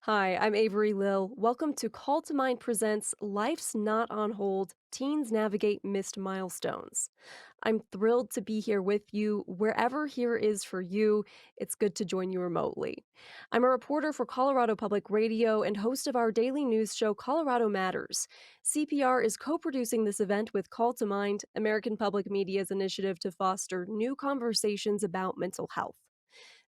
Hi, I'm Avery Lill. Welcome to Call to Mind presents Life's Not on Hold Teens Navigate Missed Milestones. I'm thrilled to be here with you wherever here is for you. It's good to join you remotely. I'm a reporter for Colorado Public Radio and host of our daily news show Colorado Matters. CPR is co producing this event with Call to Mind, American Public Media's initiative to foster new conversations about mental health.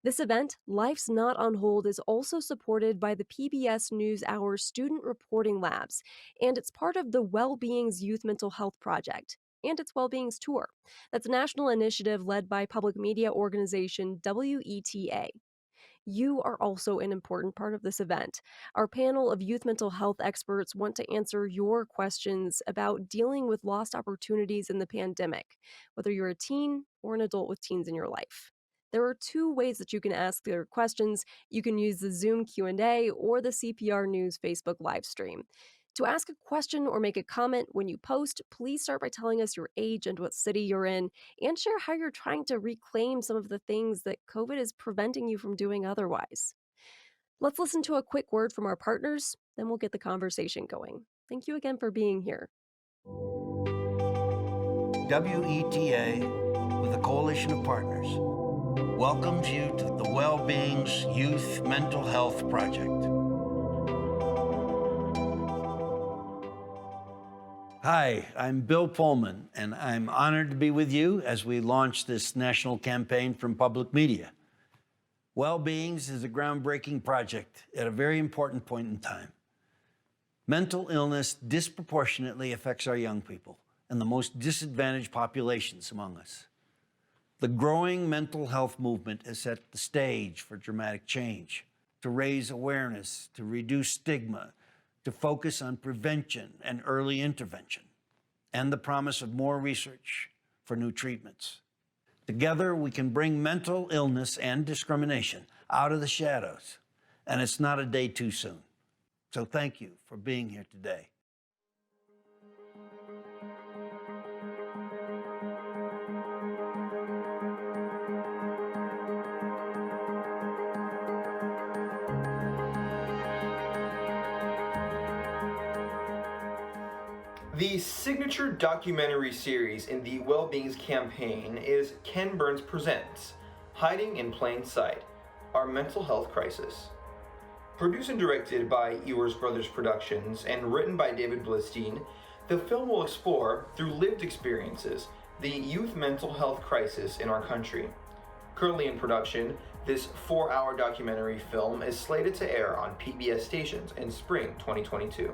This event, Life's Not on Hold, is also supported by the PBS NewsHour Student Reporting Labs, and it's part of the Wellbeing's Youth Mental Health Project and its Wellbeing's Tour. That's a national initiative led by public media organization WETA. You are also an important part of this event. Our panel of youth mental health experts want to answer your questions about dealing with lost opportunities in the pandemic, whether you're a teen or an adult with teens in your life. There are two ways that you can ask their questions. You can use the Zoom Q&A or the CPR News Facebook live stream. To ask a question or make a comment when you post, please start by telling us your age and what city you're in, and share how you're trying to reclaim some of the things that COVID is preventing you from doing otherwise. Let's listen to a quick word from our partners, then we'll get the conversation going. Thank you again for being here. WETA, with a coalition of partners, welcomes you to the Wellbeing's Youth Mental Health Project. Hi, I'm Bill Pullman, and I'm honored to be with you as we launch this national campaign from public media. Wellbeings is a groundbreaking project at a very important point in time. Mental illness disproportionately affects our young people and the most disadvantaged populations among us. The growing mental health movement has set the stage for dramatic change, to raise awareness, to reduce stigma, to focus on prevention and early intervention, and the promise of more research for new treatments. Together, we can bring mental illness and discrimination out of the shadows, and it's not a day too soon. So thank you for being here today. The signature documentary series in the Wellbeing's campaign is Ken Burns Presents Hiding in Plain Sight, Our Mental Health Crisis. Produced and directed by Ewers Brothers Productions and written by David Blistein, the film will explore, through lived experiences, the youth mental health crisis in our country. Currently in production, this 4-hour documentary film is slated to air on PBS stations in spring 2022.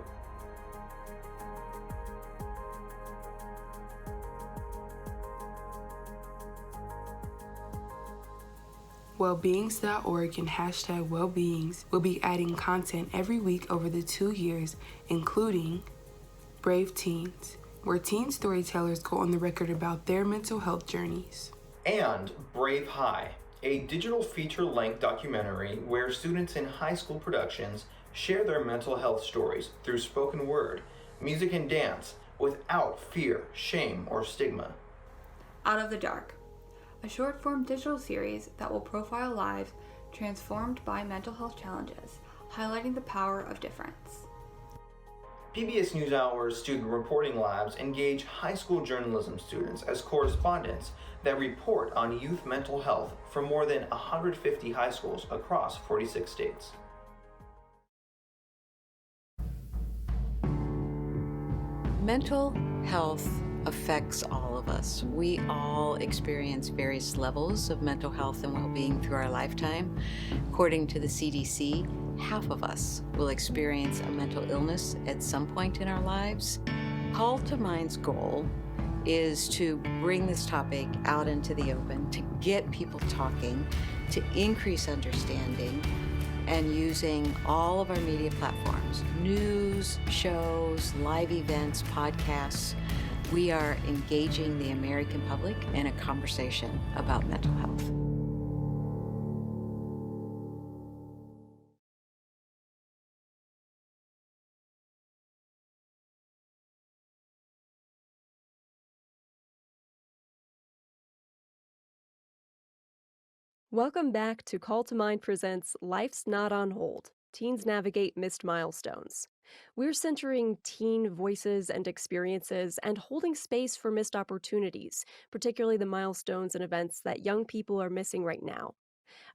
Wellbeings.org and hashtag Wellbeings will be adding content every week over the 2 years, including Brave Teens, where teen storytellers go on the record about their mental health journeys. And Brave High, a digital feature-length documentary where students in high school productions share their mental health stories through spoken word, music, and dance without fear, shame, or stigma. Out of the Dark, a short-form digital series that will profile lives transformed by mental health challenges, highlighting the power of difference. PBS NewsHour's Student Reporting Labs engage high school journalism students as correspondents that report on youth mental health from more than 150 high schools across 46 states. Mental health affects all of us. We all experience various levels of mental health and well-being through our lifetime. According to the CDC, half of us will experience a mental illness at some point in our lives. Call to Mind's goal is to bring this topic out into the open, to get people talking, to increase understanding, and using all of our media platforms, news, shows, live events, podcasts. We are engaging the American public in a conversation about mental health. Welcome back to Call to Mind presents Life's Not on Hold. Teens Navigate Missed Milestones. We're centering teen voices and experiences and holding space for missed opportunities, particularly the milestones and events that young people are missing right now.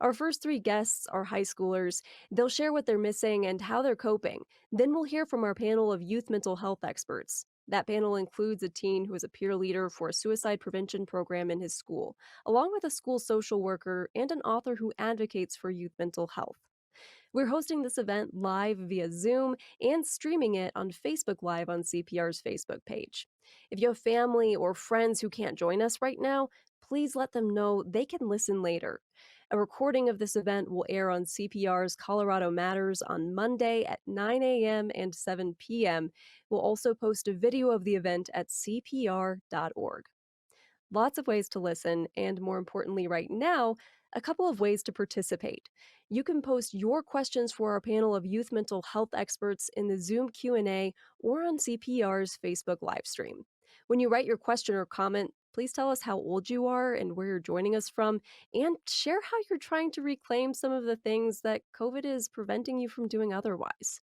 Our first three guests are high schoolers. They'll share what they're missing and how they're coping. Then we'll hear from our panel of youth mental health experts. That panel includes a teen who is a peer leader for a suicide prevention program in his school, along with a school social worker and an author who advocates for youth mental health. We're hosting this event live via Zoom and streaming it on Facebook Live on CPR's Facebook page. If you have family or friends who can't join us right now, please let them know they can listen later. A recording of this event will air on CPR's Colorado Matters on Monday at 9 a.m. and 7 p.m. We'll also post a video of the event at cpr.org. Lots of ways to listen, and more importantly, right now, a couple of ways to participate. You can post your questions for our panel of youth mental health experts in the Zoom Q&A or on CPR's Facebook livestream. When you write your question or comment, please tell us how old you are and where you're joining us from, and share how you're trying to reclaim some of the things that COVID is preventing you from doing otherwise.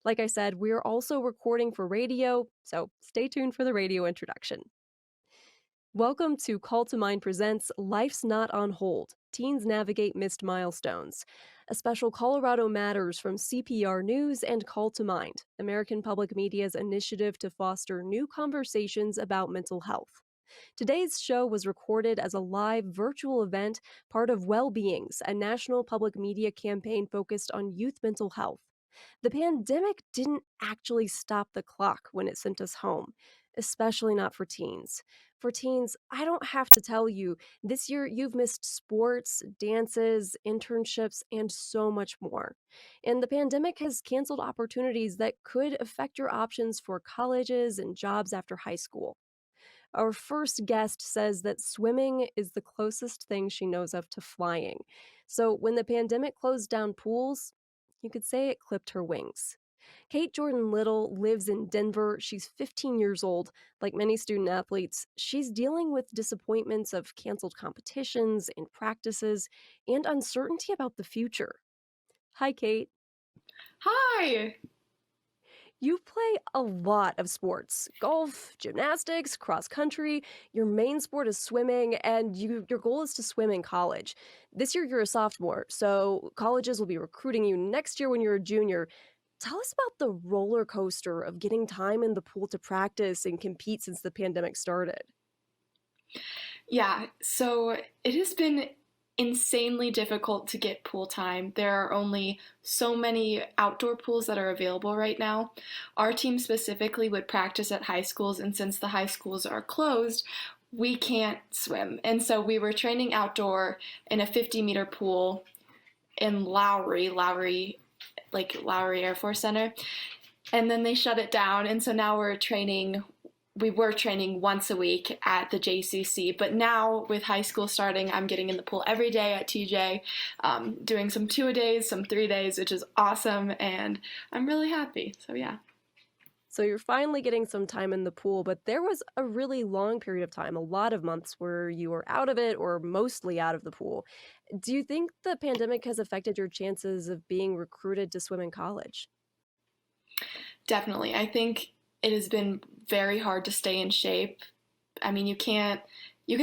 Like I said, we're also recording for radio, so stay tuned for the radio introduction. Welcome to Call to Mind presents Life's Not on Hold. Teens Navigate Missed Milestones, a special Colorado Matters from CPR News and Call to Mind, American Public Media's initiative to foster new conversations about mental health. Today's show was recorded as a live virtual event, part of Well-Beings, a national public media campaign focused on youth mental health. The pandemic didn't actually stop the clock when it sent us home, especially not for teens. For teens, I don't have to tell you, this year you've missed sports, dances, internships, and so much more. And the pandemic has canceled opportunities that could affect your options for colleges and jobs after high school. Our first guest says that swimming is the closest thing she knows of to flying. So when the pandemic closed down pools, you could say it clipped her wings. Kate Jordan Little lives in Denver. She's 15 years old. Like many student athletes, she's dealing with disappointments of canceled competitions and practices and uncertainty about the future. Hi, Kate. Hi! You play a lot of sports: golf, gymnastics, cross country. Your main sport is swimming, and your goal is to swim in college. This year, you're a sophomore, so colleges will be recruiting you next year when you're a junior. Tell us about the roller coaster of getting time in the pool to practice and compete since the pandemic started. Yeah, so it has been insanely difficult to get pool time. There are only so many outdoor pools that are available right now. Our team specifically would practice at high schools, and since the high schools are closed, we can't swim. And so we were training outdoor in a 50-meter pool in Lowry Air Force Center. And then they shut it down, and so now we were training once a week at the JCC, but now with high school starting, I'm getting in the pool every day at TJ, doing some 2-a-days, some 3-days, which is awesome, and I'm really happy, so yeah. So you're finally getting some time in the pool, but there was a really long period of time, a lot of months where you were out of it or mostly out of the pool. Do you think the pandemic has affected your chances of being recruited to swim in college? Definitely. I think it has been very hard to stay in shape. I mean, you can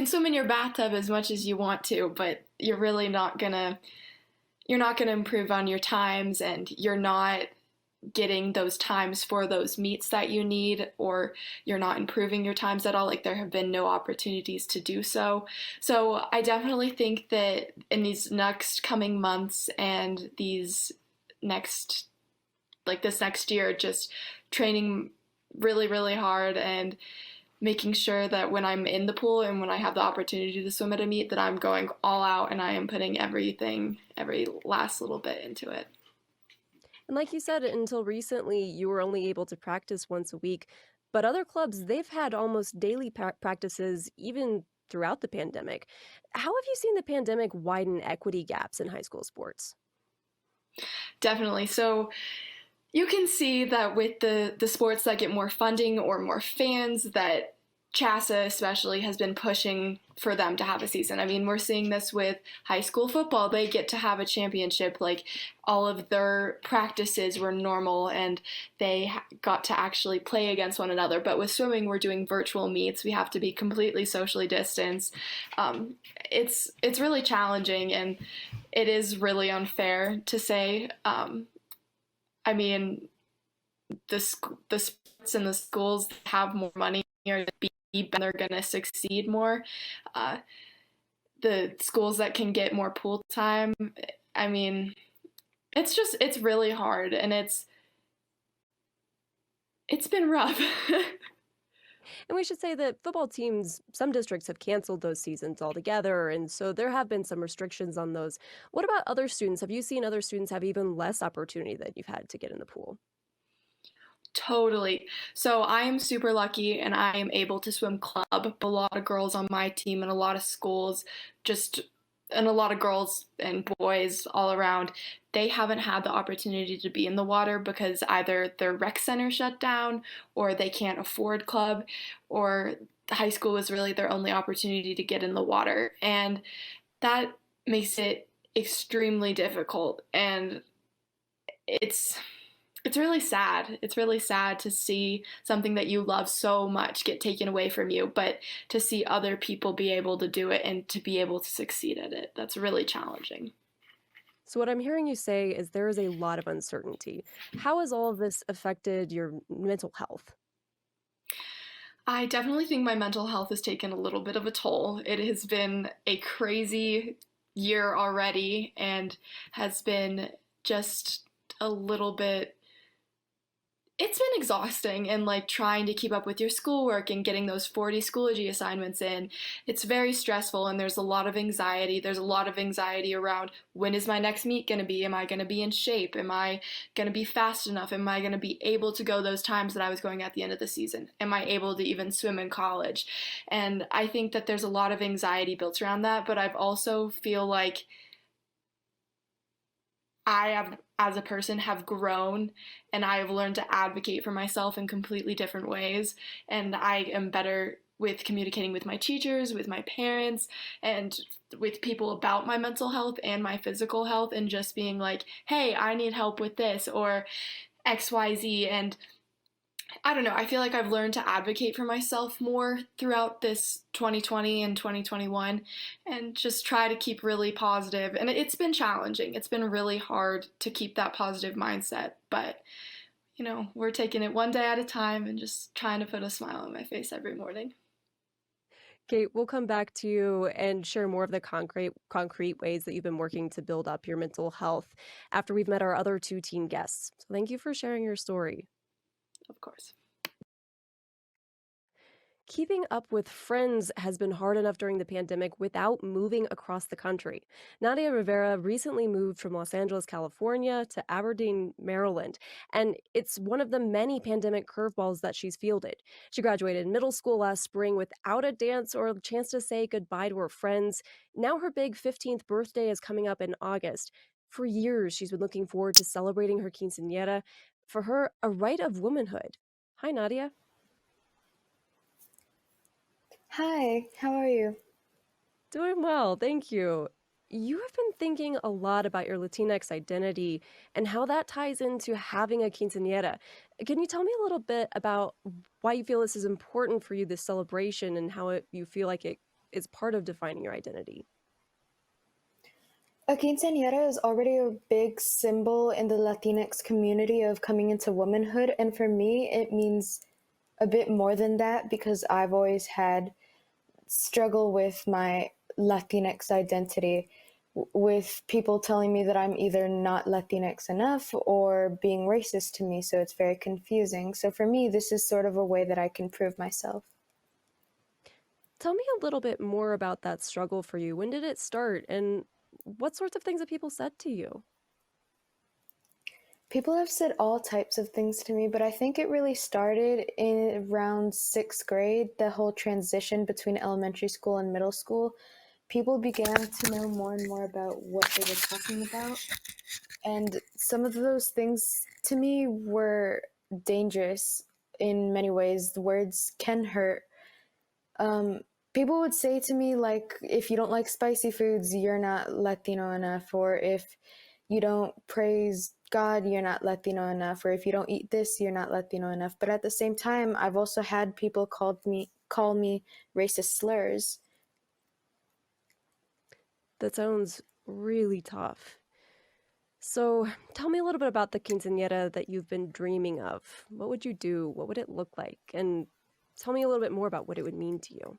swim in your bathtub as much as you want to, but you're really not gonna improve on your times, and you're not getting those times for those meets that you need, or you're not improving your times at all. Like, there have been no opportunities to do so. So I definitely think that in these next coming months and this next year, just training really, really hard and making sure that when I'm in the pool and when I have the opportunity to swim at a meet, that I'm going all out and I am putting everything, every last little bit into it. And like you said, until recently, you were only able to practice once a week. But other clubs, they've had almost daily practices even throughout the pandemic. How have you seen the pandemic widen equity gaps in high school sports? Definitely. So you can see that with the sports that get more funding or more fans, that CHASA especially has been pushing for them to have a season. I mean, we're seeing this with high school football. They get to have a championship. Like, all of their practices were normal and they got to actually play against one another. But with swimming, we're doing virtual meets. We have to be completely socially distanced. It's really challenging, and it is really unfair to say. I mean, the sports and the schools have more money or be and they're going to succeed more. The schools that can get more pool time, I mean, it's really hard, and it's been rough. And we should say that football teams, some districts have canceled those seasons altogether, and so there have been some restrictions on those. What about other students? Have you seen other students have even less opportunity that you've had to get in the pool? Totally. So I am super lucky and I am able to swim club. A lot of girls on my team and a lot of schools just and a lot of girls and boys all around, they haven't had the opportunity to be in the water because either their rec center shut down or they can't afford club, or high school is really their only opportunity to get in the water. And that makes it extremely difficult, and it's it's really sad. It's really sad to see something that you love so much get taken away from you, but to see other people be able to do it and to be able to succeed at it, that's really challenging. So, what I'm hearing you say is there is a lot of uncertainty. How has all of this affected your mental health? I definitely think my mental health has taken a little bit of a toll. It has been a crazy year already and has been just a little bit, it's been exhausting, and like trying to keep up with your schoolwork and getting those 40 Schoology assignments in. It's very stressful, and there's a lot of anxiety. There's a lot of anxiety around, when is my next meet going to be? Am I going to be in shape? Am I going to be fast enough? Am I going to be able to go those times that I was going at the end of the season? Am I able to even swim in college? And I think that there's a lot of anxiety built around that, but I've also feel like I have, as a person, have grown, and I have learned to advocate for myself in completely different ways. And I am better with communicating with my teachers, with my parents, and with people about my mental health and my physical health, and just being like, hey, I need help with this or XYZ. And I don't know, I feel like I've learned to advocate for myself more throughout this 2020 and 2021, and just try to keep really positive. And it's been challenging. It's been really hard to keep that positive mindset, but we're taking it one day at a time and just trying to put a smile on my face every morning. Kate, we'll come back to you and share more of the concrete ways that you've been working to build up your mental health after we've met our other two teen guests. So thank you for sharing your story. Of course. Keeping up with friends has been hard enough during the pandemic without moving across the country. Nadia Rivera recently moved from Los Angeles, California to Aberdeen, Maryland, and it's one of the many pandemic curveballs that she's fielded. She graduated middle school last spring without a dance or a chance to say goodbye to her friends. Now her big 15th birthday is coming up in August. For years, she's been looking forward to celebrating her quinceañera, for her, a rite of womanhood. Hi, Nadia. Hi, how are you? Doing well, thank you. You have been thinking a lot about your Latinx identity and how that ties into having a quinceañera. Can you tell me a little bit about why you feel this is important for you, this celebration, and how you feel like it is part of defining your identity? A quinceañera is already a big symbol in the Latinx community of coming into womanhood, and for me, it means a bit more than that because I've always had struggle with my Latinx identity, with people telling me that I'm either not Latinx enough or being racist to me, so it's very confusing. So for me, this is sort of a way that I can prove myself. Tell me a little bit more about that struggle for you. When did it start, and what sorts of things have people said to you? People have said all types of things to me, but I think it really started in around sixth grade, the whole transition between elementary school and middle school. People began to know more and more about what they were talking about. And some of those things to me were dangerous in many ways. The words can hurt. Um, People would say to me, like, if you don't like spicy foods, you're not Latino enough, or if you don't praise God, you're not Latino enough, or if you don't eat this, you're not Latino enough. But at the same time, I've also had people call me racist slurs. That sounds really tough. So, tell me a little bit about the quinceañera that you've been dreaming of. What would you do? What would it look like? And tell me a little bit more about what it would mean to you.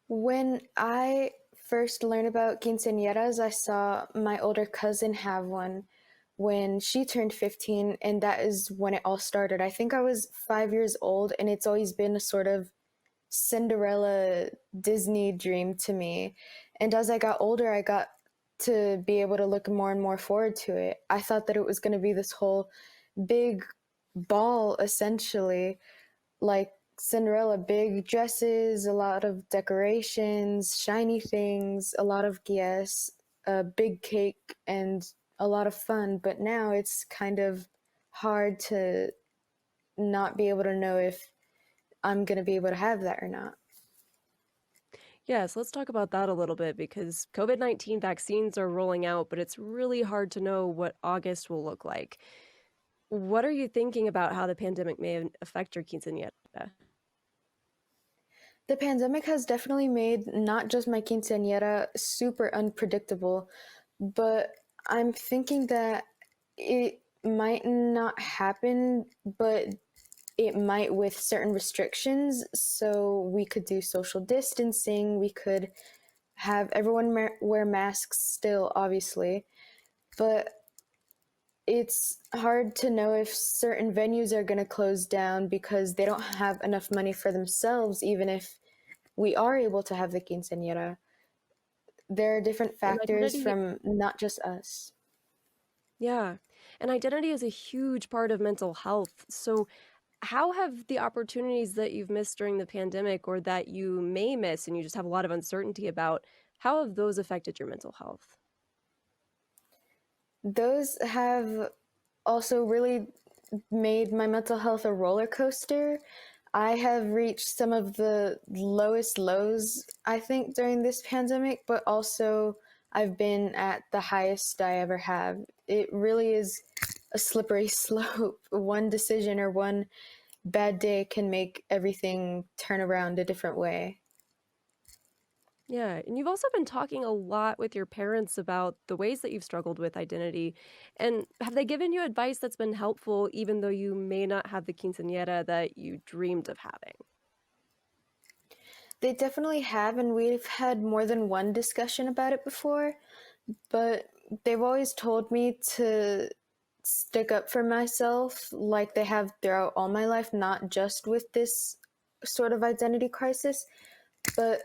When I first learned about quinceañeras, I saw my older cousin have one when she turned 15, and that is when it all started. I think I was 5 years old, and it's always been a sort of Cinderella Disney dream to me. And as I got older, I got to be able to look more and more forward to it. I thought that it was going to be this whole big ball, essentially, like Cinderella, big dresses, a lot of decorations, shiny things, a lot of guests, a big cake, and a lot of fun. But now it's kind of hard to not be able to know if I'm going to be able to have that or not. Yes, let's talk about that a little bit because COVID-19 vaccines are rolling out, but it's really hard to know what August will look like. What are you thinking about how the pandemic may affect your quinceañera? The pandemic has definitely made not just my quinceañera super unpredictable, but I'm thinking that it might not happen, but it might with certain restrictions. So we could do social distancing, we could have everyone wear masks still, obviously, but it's hard to know if certain venues are going to close down because they don't have enough money for themselves, even if we are able to have the quinceañera. There are different And factors identity, from not just us. yeah. And identity is a huge part of mental health. So, how have the opportunities that you've missed during the pandemic or that you may miss and you just have a lot of uncertainty about, how have those affected your mental health? Those have also really made my mental health a roller coaster. I have reached some of the lowest lows, I think, during this pandemic, but also I've been at the highest I ever have. It really is a slippery slope. One decision or one bad day can make everything turn around a different way. Yeah, and you've also been talking a lot with your parents about the ways that you've struggled with identity. And have they given you advice that's been helpful, even though you may not have the quinceañera that you dreamed of having? They definitely have, and we've had more than one discussion about it before, but they've always told me to stick up for myself like they have throughout all my life, not just with this sort of identity crisis, but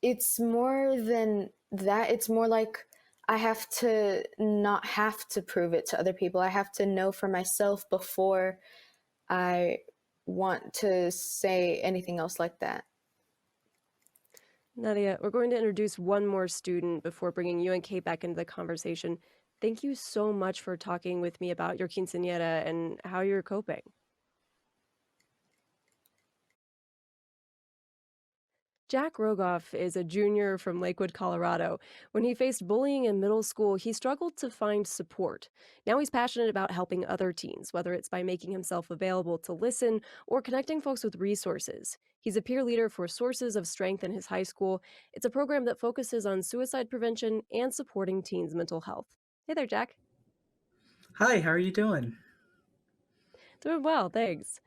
it's more than that. It's more like I have to not have to prove it to other people. I have to know for myself before I want to say anything else like that. Nadia, we're going to introduce one more student before bringing you and Kate back into the conversation. Thank you so much for talking with me about your quinceañera and how you're coping. Jack Rogoff is a junior from Lakewood, Colorado. When he faced bullying in middle school, he struggled to find support. Now he's passionate about helping other teens, whether it's by making himself available to listen or connecting folks with resources. He's a peer leader for Sources of Strength in his high school. It's a program that focuses on suicide prevention and supporting teens' mental health. Hey there, Jack. Hi, how are you doing? Doing well, thanks.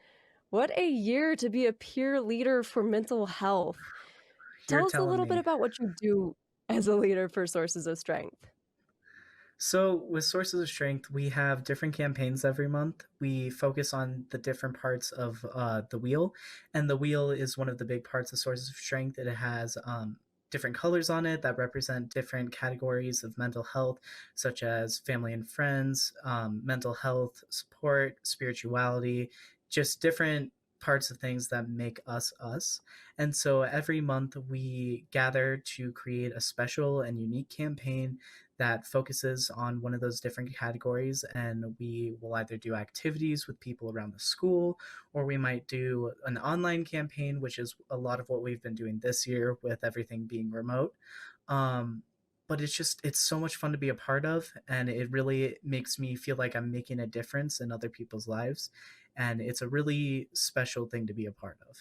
What a year to be a peer leader for mental health. You're Tell us a telling little bit me. about what you do as a leader for Sources of Strength. So, with Sources of Strength, we have different campaigns every month. We focus on the different parts of the wheel, and the wheel is one of the big parts of Sources of Strength. It has different colors on it that represent different categories of mental health, such as family and friends, mental health support, spirituality, just different parts of things that make us us. And so every month we gather to create a special and unique campaign that focuses on one of those different categories, and we will either do activities with people around the school, or we might do an online campaign, which is a lot of what we've been doing this year with everything being remote. um, but it's so much fun to be a part of, and it really makes me feel like I'm making a difference in other people's lives, and it's a really special thing to be a part of.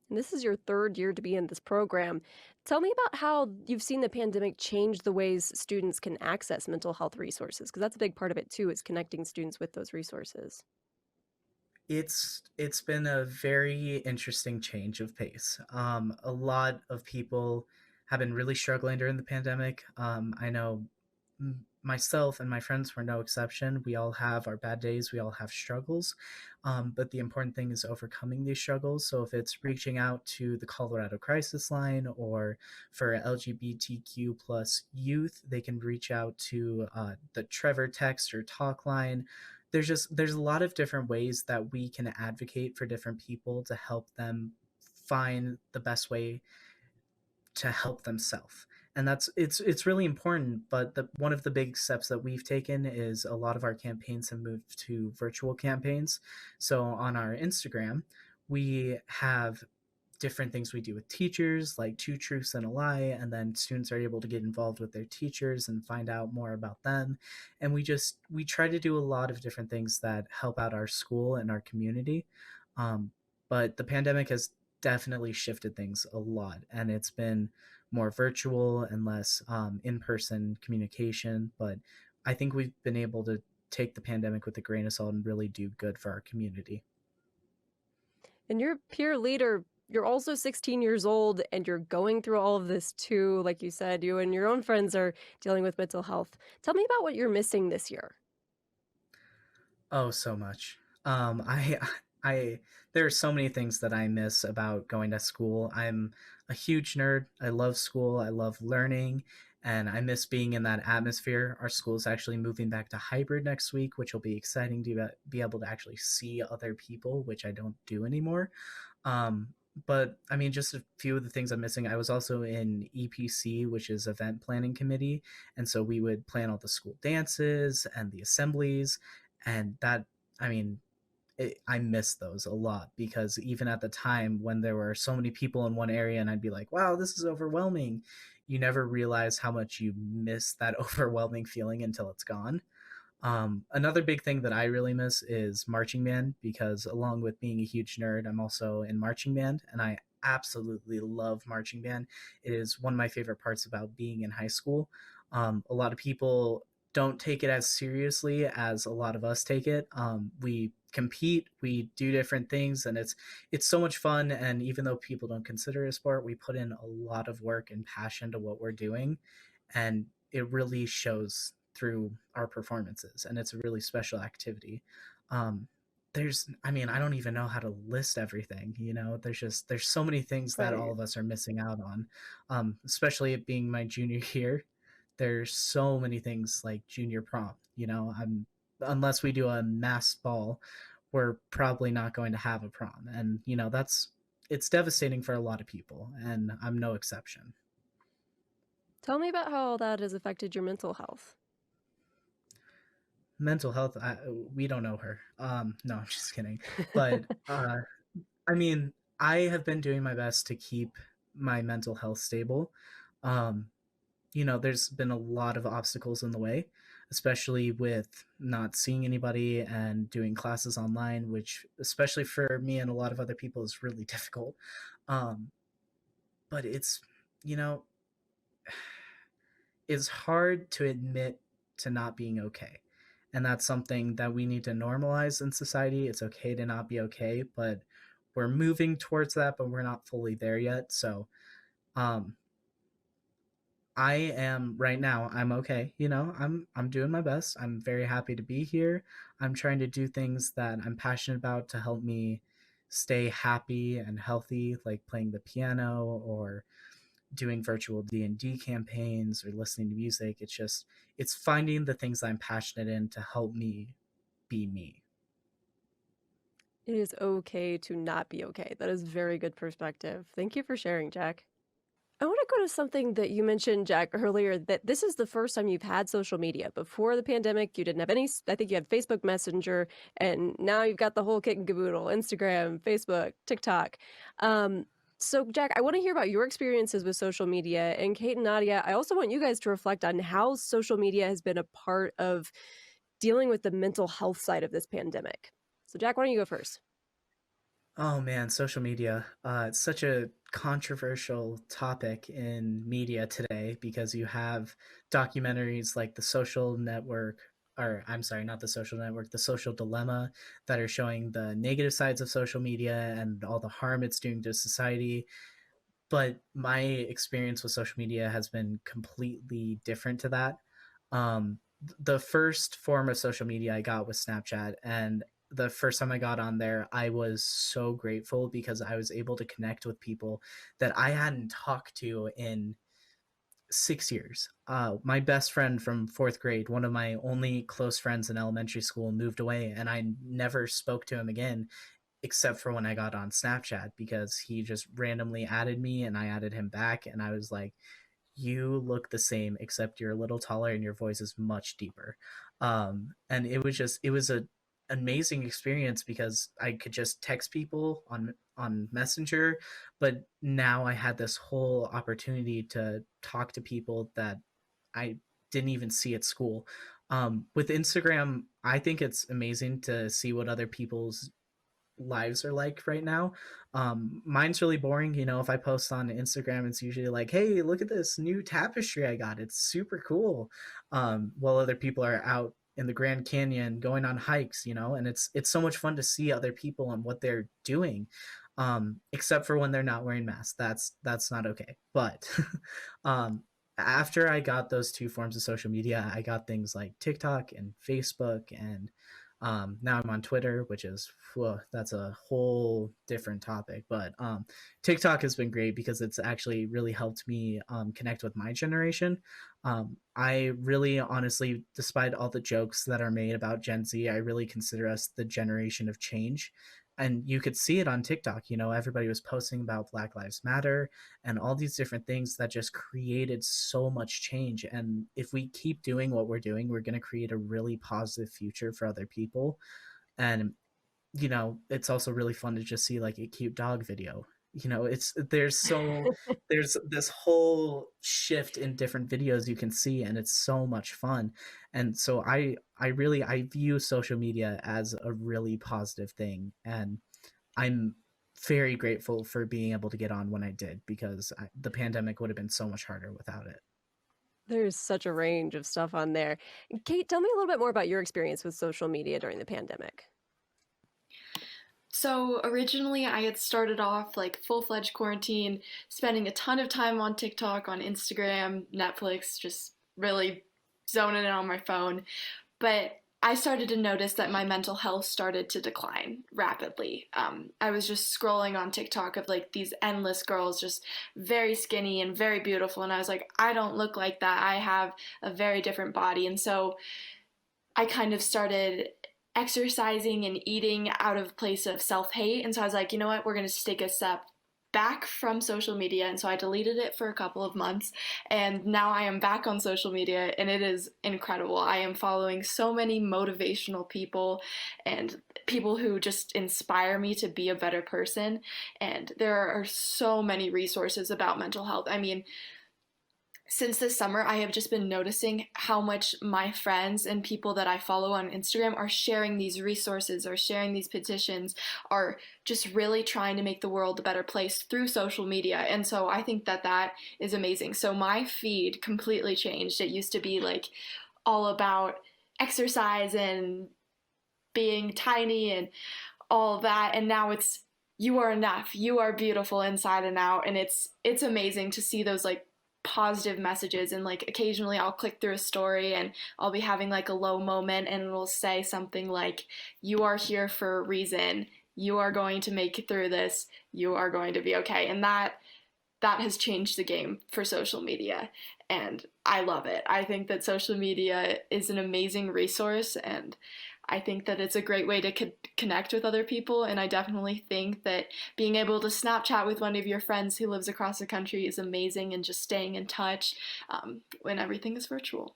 And this is your third year to be in this program. Tell me about how you've seen the pandemic change the ways students can access mental health resources, because that's a big part of it too, is connecting students with those resources. It's been a very interesting change of pace. A lot of people have been really struggling during the pandemic. I know myself and my friends were no exception. We all have our bad days. We all have struggles, but the important thing is overcoming these struggles. So if it's reaching out to the Colorado Crisis Line, or for LGBTQ plus youth, they can reach out to the Trevor text or talk line. There's a lot of different ways that we can advocate for different people to help them find the best way to help themselves. And it's really important. But one of the big steps that we've taken is a lot of our campaigns have moved to virtual campaigns. So on our Instagram, we have different things we do with teachers, like two truths and a lie, and then students are able to get involved with their teachers and find out more about them. And we try to do a lot of different things that help out our school and our community. um, but the pandemic has definitely shifted things a lot, and it's been more virtual and less in-person communication. But I think we've been able to take the pandemic with a grain of salt and really do good for our community. And you're a peer leader. You're also 16 years old and you're going through all of this too. Like you said, you and your own friends are dealing with mental health. Tell me about what you're missing this year. Oh, so much. I there are so many things that I miss about going to school. I'm a huge nerd. I love school. I love learning, and I miss being in that atmosphere. Our school is actually moving back to hybrid next week, which will be exciting to be able to actually see other people, which I don't do anymore. Um, but I mean, just a few of the things I'm missing. I was also in EPC, which is event planning committee, and so we would plan all the school dances and the assemblies, and that, I mean, I miss those a lot, because even at the time when there were so many people in one area and I'd be like, wow, this is overwhelming, you never realize how much you miss that overwhelming feeling until it's gone. Another big thing that I really miss is marching band, because along with being a huge nerd, I'm also in marching band, and I absolutely love marching band. It is one of my favorite parts about being in high school. A lot of people don't take it as seriously as a lot of us take it. We compete, we do different things, and it's so much fun. And even though people don't consider it a sport, we put in a lot of work and passion to what we're doing, and it really shows through our performances, and it's a really special activity. um I mean, I don't even know how to list everything. There's so many things that all Right. of us are missing out on. Especially it being my junior year, there's so many things like junior prom. I'm Unless we do a mass ball, we're probably not going to have a prom, and that's it's devastating for a lot of people, and I'm no exception. Tell me about how all that has affected your mental health. Mental health, we don't know her. No, I'm just kidding. But I mean, I have been doing my best to keep my mental health stable. um there's been a lot of obstacles in the way, especially with not seeing anybody and doing classes online, which, especially for me and a lot of other people, is really difficult. um but you know it's hard to admit to not being okay. And that's something that we need to normalize in society. It's okay to not be okay, but we're moving towards that, but we're not fully there yet. So, um, I am right now, I'm okay. I'm doing my best. I'm very happy to be here. I'm trying to do things that I'm passionate about to help me stay happy and healthy, like playing the piano or doing virtual D&D campaigns or listening to music. It's finding the things I'm passionate in to help me be me. It is okay to not be okay. That is very good perspective. Thank you for sharing, Jack. I want to go to something that you mentioned, Jack, earlier, that this is the first time you've had social media. Before the pandemic, you didn't have any, I think you had Facebook Messenger, and now you've got the whole kit and caboodle, Instagram, Facebook, TikTok. Um, so, Jack, I want to hear about your experiences with social media. And Kate and Nadia, I also want you guys to reflect on how social media has been a part of dealing with the mental health side of this pandemic. So, Jack, why don't you go first? Oh man, social media. It's such a controversial topic in media today because you have documentaries like The Social Network, or I'm sorry, not The Social Network, The Social Dilemma, that are showing the negative sides of social media and all the harm it's doing to society. But my experience with social media has been completely different to that. The first form of social media I got was Snapchat, and the first time I got on there, I was so grateful because I was able to connect with people that I hadn't talked to in 6 years. My best friend from fourth grade, one of my only close friends in elementary school, moved away, and I never spoke to him again except for when I got on Snapchat because he just randomly added me and I added him back. And I was like, you look the same, except you're a little taller and your voice is much deeper. And it was a amazing experience because I could just text people on Messenger, but now I had this whole opportunity to talk to people that I didn't even see at school. With Instagram, I think it's amazing to see what other people's lives are like right now. Mine's really boring. You know, if I post on Instagram, it's usually like, hey, look at this new tapestry I got. It's super cool. While other people are out in the Grand Canyon going on hikes, you know, and it's so much fun to see other people and what they're doing. Except for when they're not wearing masks. That's not okay. But um after I got those two forms of social media, I got things like TikTok and Facebook, and now I'm on Twitter, which is that's a whole different topic. But TikTok has been great because it's actually really helped me connect with my generation. I really, honestly, despite all the jokes that are made about Gen Z, I really consider us the generation of change. And you could see it on TikTok. You know, everybody was posting about Black Lives Matter and all these different things that just created so much change. And if we keep doing what we're doing, we're going to create a really positive future for other people. And you know, it's also really fun to just see like a cute dog video. You know, it's there's this whole shift in different videos you can see, and it's so much fun. And so I view social media as a really positive thing, and I'm very grateful for being able to get on when I did because the pandemic would have been so much harder without it. There's such a range of stuff on there. Kate, tell me a little bit more about your experience with social media during the pandemic. So originally I had started off like full-fledged quarantine, spending a ton of time on TikTok, on Instagram, Netflix, just really zoning in on my phone. But I started to notice that my mental health started to decline rapidly. I was just scrolling on TikTok of like these endless girls, just very skinny and very beautiful. And I was like, I don't look like that. I have a very different body. And so I kind of started exercising and eating out of a place of self-hate. And so I was like, you know what, we're going to take a step back from social media. And so I deleted it for a couple of months, and now I am back on social media, and it is incredible. I am following so many motivational people and people who just inspire me to be a better person, and there are so many resources about mental health. I mean, since this summer, I have just been noticing how much my friends and people that I follow on Instagram are sharing these resources, or sharing these petitions, are just really trying to make the world a better place through social media. And so I think that that is amazing. So my feed completely changed. It used to be like all about exercise and being tiny and all of that. And now it's, you are enough, you are beautiful inside and out. And it's amazing to see those like positive messages. And like occasionally I'll click through a story and I'll be having like a low moment, and it'll say something like, you are here for a reason, you are going to make it through this, you are going to be okay. And that has changed the game for social media. and I love it. I think that social media is an amazing resource, and I think that it's a great way to connect with other people. And I definitely think that being able to Snapchat with one of your friends who lives across the country is amazing, and just staying in touch when everything is virtual.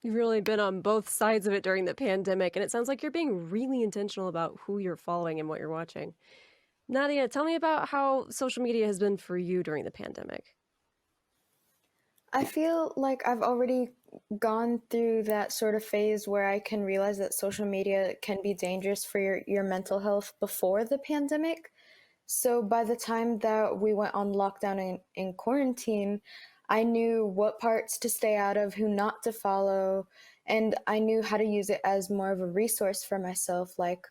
You've really been on both sides of it during the pandemic, and it sounds like you're being really intentional about who you're following and what you're watching. Nadia, tell me about how social media has been for you during the pandemic. I feel like I've already gone through that sort of phase where I can realize that social media can be dangerous for your mental health before the pandemic. So by the time that we went on lockdown in quarantine, I knew what parts to stay out of, who not to follow, and I knew how to use it as more of a resource for myself, like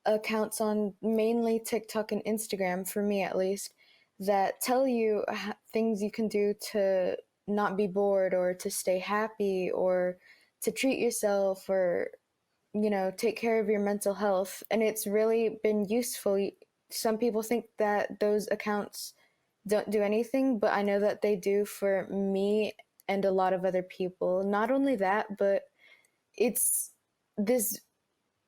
accounts on mainly TikTok and Instagram, for me at least, that tell you things you can do to not be bored or to stay happy or to treat yourself or, take care of your mental health. And it's really been useful. Some people think that those accounts don't do anything, but I know that they do for me and a lot of other people. Not only that, but it's this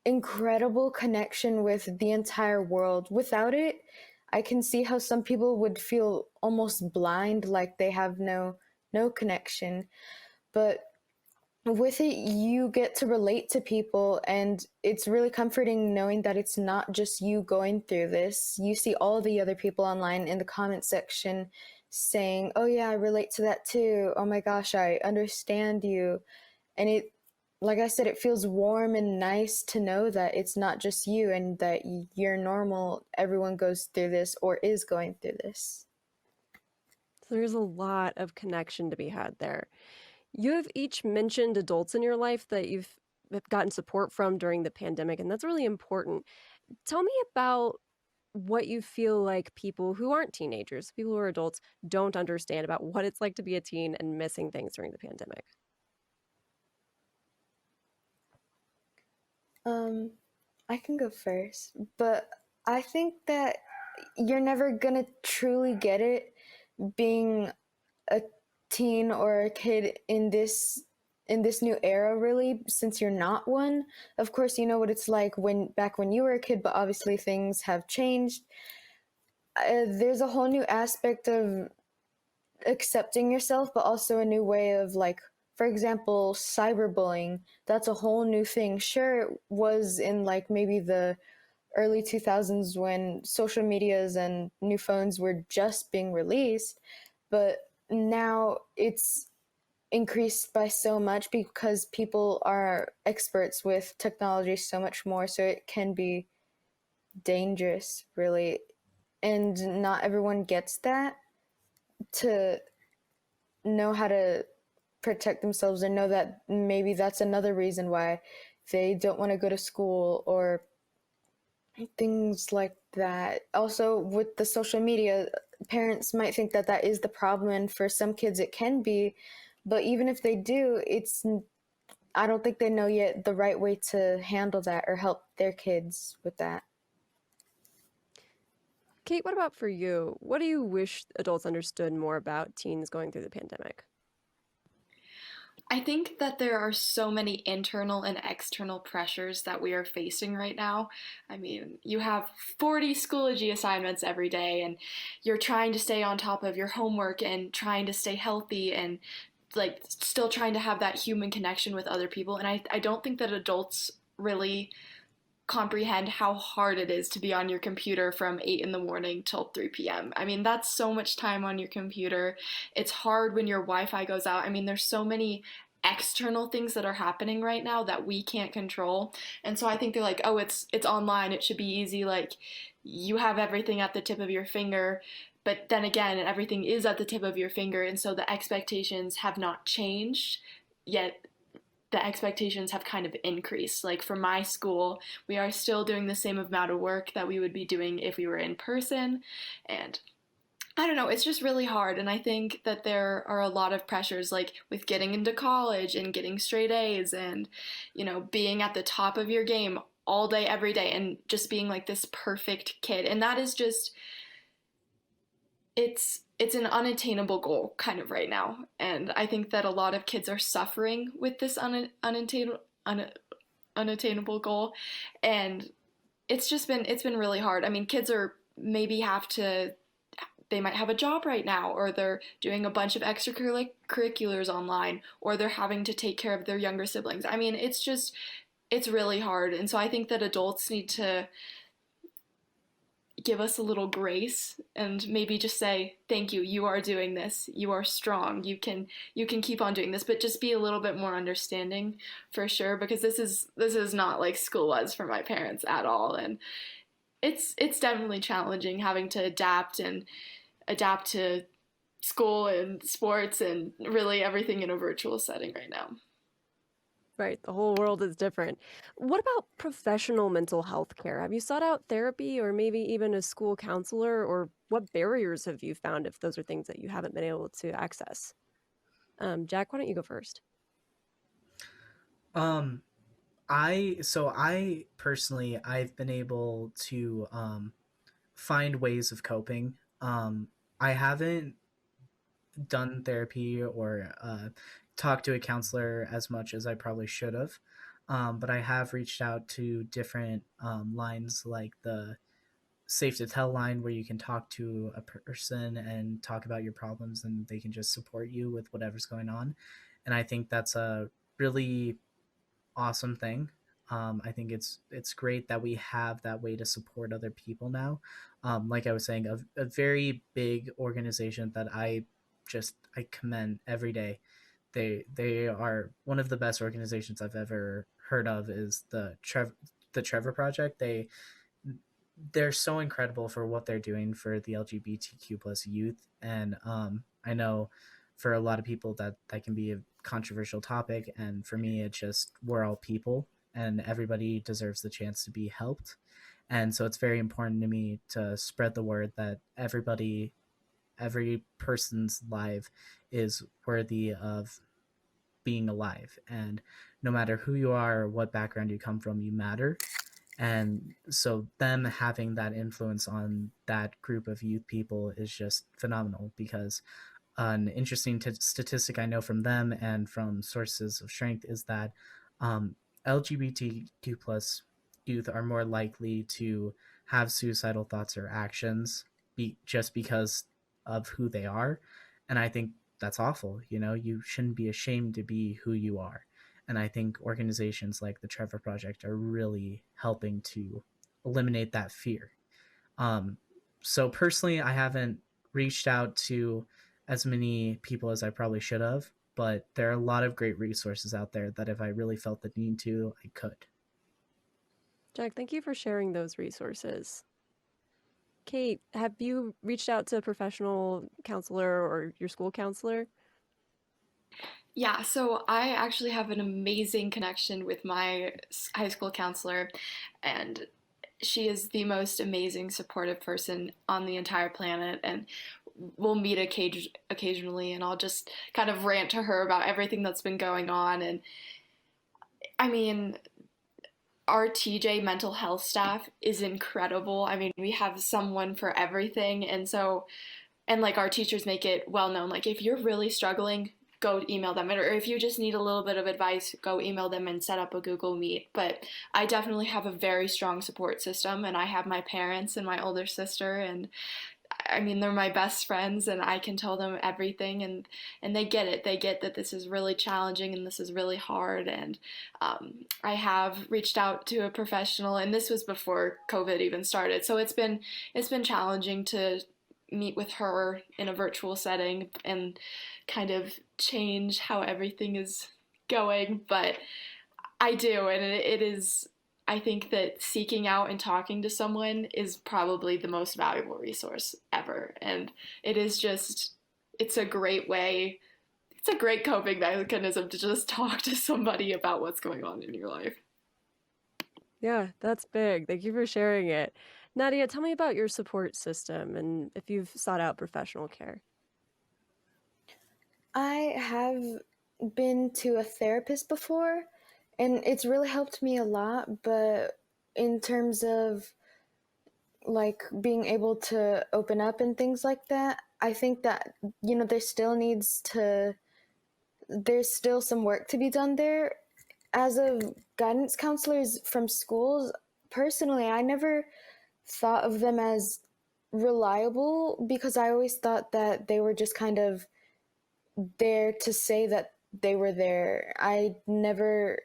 incredible connection with the entire world. Without it, I can see how some people would feel almost blind, like they have no connection. But with it, you get to relate to people, and it's really comforting knowing that it's not just you going through this. You see all the other people online in the comment section saying, "Oh yeah, I relate to that too. Oh my gosh, I understand you." And it, like I said, it feels warm and nice to know that it's not just you and that you're normal. Everyone goes through this or is going through this. So there's a lot of connection to be had there. You have each mentioned adults in your life that you've gotten support from during the pandemic, and that's really important. Tell me about what you feel like people who aren't teenagers, people who are adults, don't understand about what it's like to be a teen and missing things during the pandemic. I can go first, but I think that you're never gonna truly get it being a teen or a kid in this new era, really, since you're not one. Of course, you know what it's like when you were a kid, but obviously things have changed. There's a whole new aspect of accepting yourself, but also a new way of, like, for example, cyberbullying. That's a whole new thing. Sure, it was in like maybe the early 2000s when social medias and new phones were just being released, but now it's increased by so much because people are experts with technology so much more, so it can be dangerous, really. And not everyone gets that, to know how to protect themselves and know that maybe that's another reason why they don't want to go to school or things like that. Also, with the social media, parents might think that that is the problem, and for some kids it can be, but even if they do, I don't think they know yet the right way to handle that or help their kids with that. Kate, what about for you? What do you wish adults understood more about teens going through the pandemic? I think that there are so many internal and external pressures that we are facing right now. I mean, you have 40 Schoology assignments every day, and you're trying to stay on top of your homework and trying to stay healthy and like still trying to have that human connection with other people. And I don't think that adults really comprehend how hard it is to be on your computer from 8 in the morning till 3 p.m. I mean, that's so much time on your computer. It's hard when your Wi-Fi goes out. I mean, there's so many external things that are happening right now that we can't control. And so I think they're like, "Oh, it's online. It should be easy. Like, you have everything at the tip of your finger." But then again, everything is at the tip of your finger, and so the expectations have not changed, yet the expectations have kind of increased. Like for my school, we are still doing the same amount of work that we would be doing if we were in person. And I don't know, it's just really hard. And I think that there are a lot of pressures, like with getting into college and getting straight A's and, being at the top of your game all day, every day, and just being like this perfect kid. And that is just, it's it's an unattainable goal kind of right now, and I think that a lot of kids are suffering with this unattainable goal, and it's been really hard. I mean, kids are maybe have to they might have a job right now, or they're doing a bunch of extracurriculars online, or they're having to take care of their younger siblings. I mean, it's really hard. And so I think that adults need to give us a little grace and maybe just say, thank you, you are doing this, you are strong, you can keep on doing this, but just be a little bit more understanding for sure, because this is not like school was for my parents at all. And it's definitely challenging having to adapt to school and sports and really everything in a virtual setting right now. Right, the whole world is different. What about professional mental health care? Have you sought out therapy or maybe even a school counselor, or what barriers have you found if those are things that you haven't been able to access? Jack, why don't you go first? Um, I personally, I've been able to find ways of coping. I haven't done therapy or talked to a counselor as much as I probably should have. But I have reached out to different lines, like the Safe to Tell line, where you can talk to a person and talk about your problems and they can just support you with whatever's going on. And I think that's a really awesome thing. I think it's great that we have that way to support other people now. Like I was saying, a very big organization that I commend every day. They are one of the best organizations I've ever heard of. Is the Trevor Project. They're so incredible for what they're doing for the LGBTQ plus youth, and I know for a lot of people that can be a controversial topic, and for me it's just we're all people and everybody deserves the chance to be helped. And so it's very important to me to spread the word that every person's life is worthy of being alive, and no matter who you are or what background you come from, you matter. And so them having that influence on that group of youth people is just phenomenal, because an interesting statistic I know from them and from sources of strength is that um, LGBTQ plus youth are more likely to have suicidal thoughts or actions just because of who they are. And I think that's awful. You shouldn't be ashamed to be who you are. And I think organizations like the Trevor Project are really helping to eliminate that fear. Um, so personally, I haven't reached out to as many people as I probably should have, but there are a lot of great resources out there that if I really felt the need to, I could. Jack, thank you for sharing those resources. Kate, have you reached out to a professional counselor or your school counselor? Yeah, so I actually have an amazing connection with my high school counselor, and she is the most amazing supportive person on the entire planet. And we'll meet occasionally, and I'll just kind of rant to her about everything that's been going on. And I mean, our TJ mental health staff is incredible. I mean, we have someone for everything. And like our teachers make it well known, like if you're really struggling, go email them. Or if you just need a little bit of advice, go email them and set up a Google Meet. But I definitely have a very strong support system, and I have my parents and my older sister, and I mean, they're my best friends, and I can tell them everything, and they get it. They get that this is really challenging and this is really hard. And I have reached out to a professional, and this was before COVID even started. So it's been challenging to meet with her in a virtual setting and kind of change how everything is going. But I do, and it is. I think that seeking out and talking to someone is probably the most valuable resource ever. And it is just, it's a great way, it's a great coping mechanism to just talk to somebody about what's going on in your life. Yeah, that's big. Thank you for sharing it. Nadia, tell me about your support system and if you've sought out professional care. I have been to a therapist before, and it's really helped me a lot. But in terms of like being able to open up and things like that, I think that, there's still some work to be done there. As of guidance counselors from schools, personally, I never thought of them as reliable because I always thought that they were just kind of there to say that they were there. I never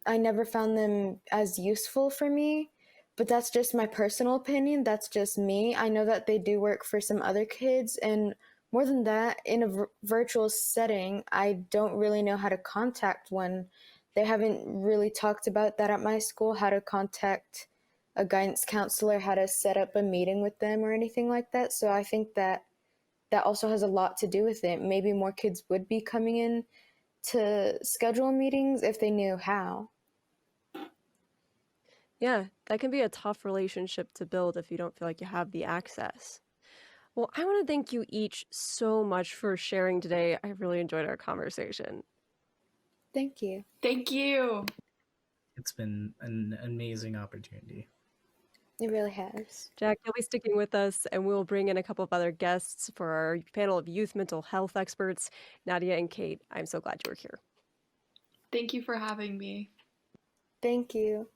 found them as useful for me, but that's just my personal opinion. That's just me. I know that they do work for some other kids, and more than that, in a virtual setting, I don't really know how to contact one. They haven't really talked about that at my school, how to contact a guidance counselor, how to set up a meeting with them or anything like that. So I think that that also has a lot to do with it. Maybe more kids would be coming in to schedule meetings if they knew how. Yeah, that can be a tough relationship to build if you don't feel like you have the access. Well, I want to thank you each so much for sharing today. I really enjoyed our conversation. Thank you. Thank you. It's been an amazing opportunity. It really has. Jack, you'll be sticking with us, and we'll bring in a couple of other guests for our panel of youth mental health experts, Nadia and Kate. I'm so glad you were here. Thank you for having me. Thank you.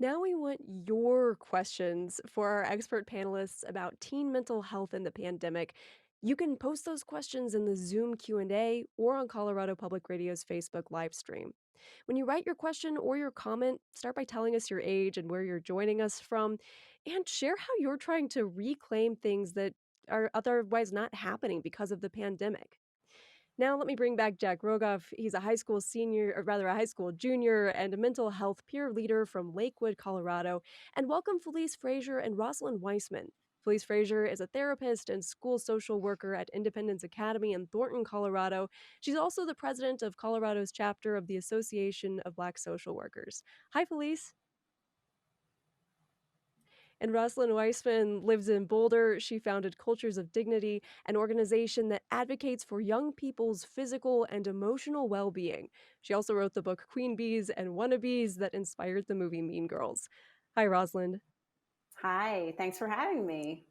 Now we want your questions for our expert panelists about teen mental health in the pandemic. You can post those questions in the Zoom Q&A or on Colorado Public Radio's Facebook live stream. When you write your question or your comment, start by telling us your age and where you're joining us from, and share how you're trying to reclaim things that are otherwise not happening because of the pandemic. Now let me bring back Jack Rogoff. He's a high school senior, or rather a high school junior, and a mental health peer leader from Lakewood, Colorado. And welcome Felice Frazier and Rosalind Weissman. Felice Frazier is a therapist and school social worker at Independence Academy in Thornton, Colorado. She's also the president of Colorado's chapter of the Association of Black Social Workers. Hi, Felice. And Rosalind Weissman lives in Boulder. She founded Cultures of Dignity, an organization that advocates for young people's physical and emotional well being. She also wrote the book Queen Bees and Wannabes that inspired the movie Mean Girls. Hi, Rosalind. Hi, thanks for having me.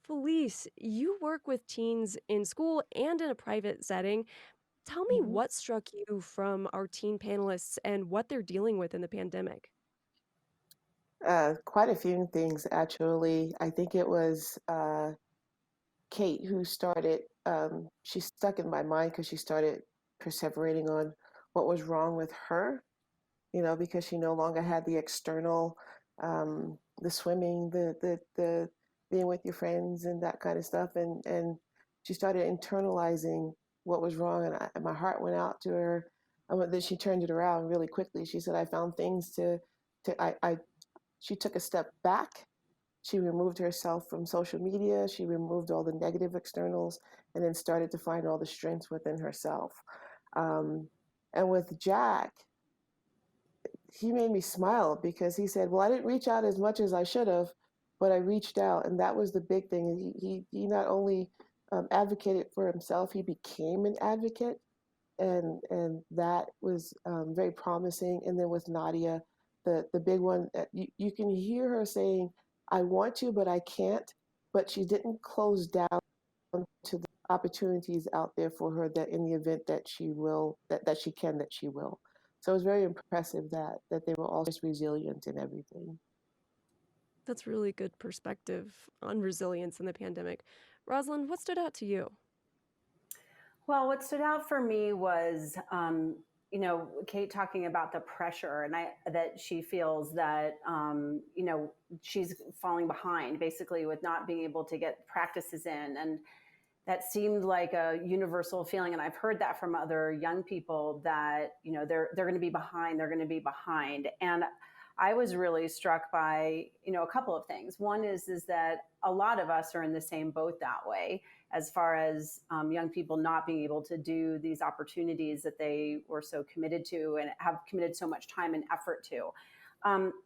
Felice, you work with teens in school and in a private setting. Tell me what struck you from our teen panelists and what they're dealing with in the pandemic. Quite a few things, actually. I think it was Kate who started, she stuck in my mind because she started perseverating on what was wrong with her, because she no longer had the external, the swimming, the being with your friends and that kind of stuff. And she started internalizing what was wrong. And my heart went out to her. Then she turned it around really quickly. She said, I found things she took a step back. She removed herself from social media. She removed all the negative externals and then started to find all the strengths within herself. And with Jack, he made me smile because he said, well, I didn't reach out as much as I should have, but I reached out. And that was the big thing. He not only advocated for himself, he became an advocate. And that was very promising. And then with Nadia, the big one, you can hear her saying, I want to, but I can't. But she didn't close down to the opportunities out there for her that in the event that she will, that she can, that she will. So it was very impressive that they were all just resilient in everything. That's really good perspective on resilience in the pandemic. Rosalind, what stood out to you? Well, what stood out for me was, Kate talking about the pressure and that she feels that, she's falling behind basically with not being able to get practices in. And that seemed like a universal feeling. And I've heard that from other young people that, they're going to be behind, they're going to be behind. And I was really struck by, a couple of things. One is that a lot of us are in the same boat that way, as far as young people not being able to do these opportunities that they were so committed to and have committed so much time and effort to.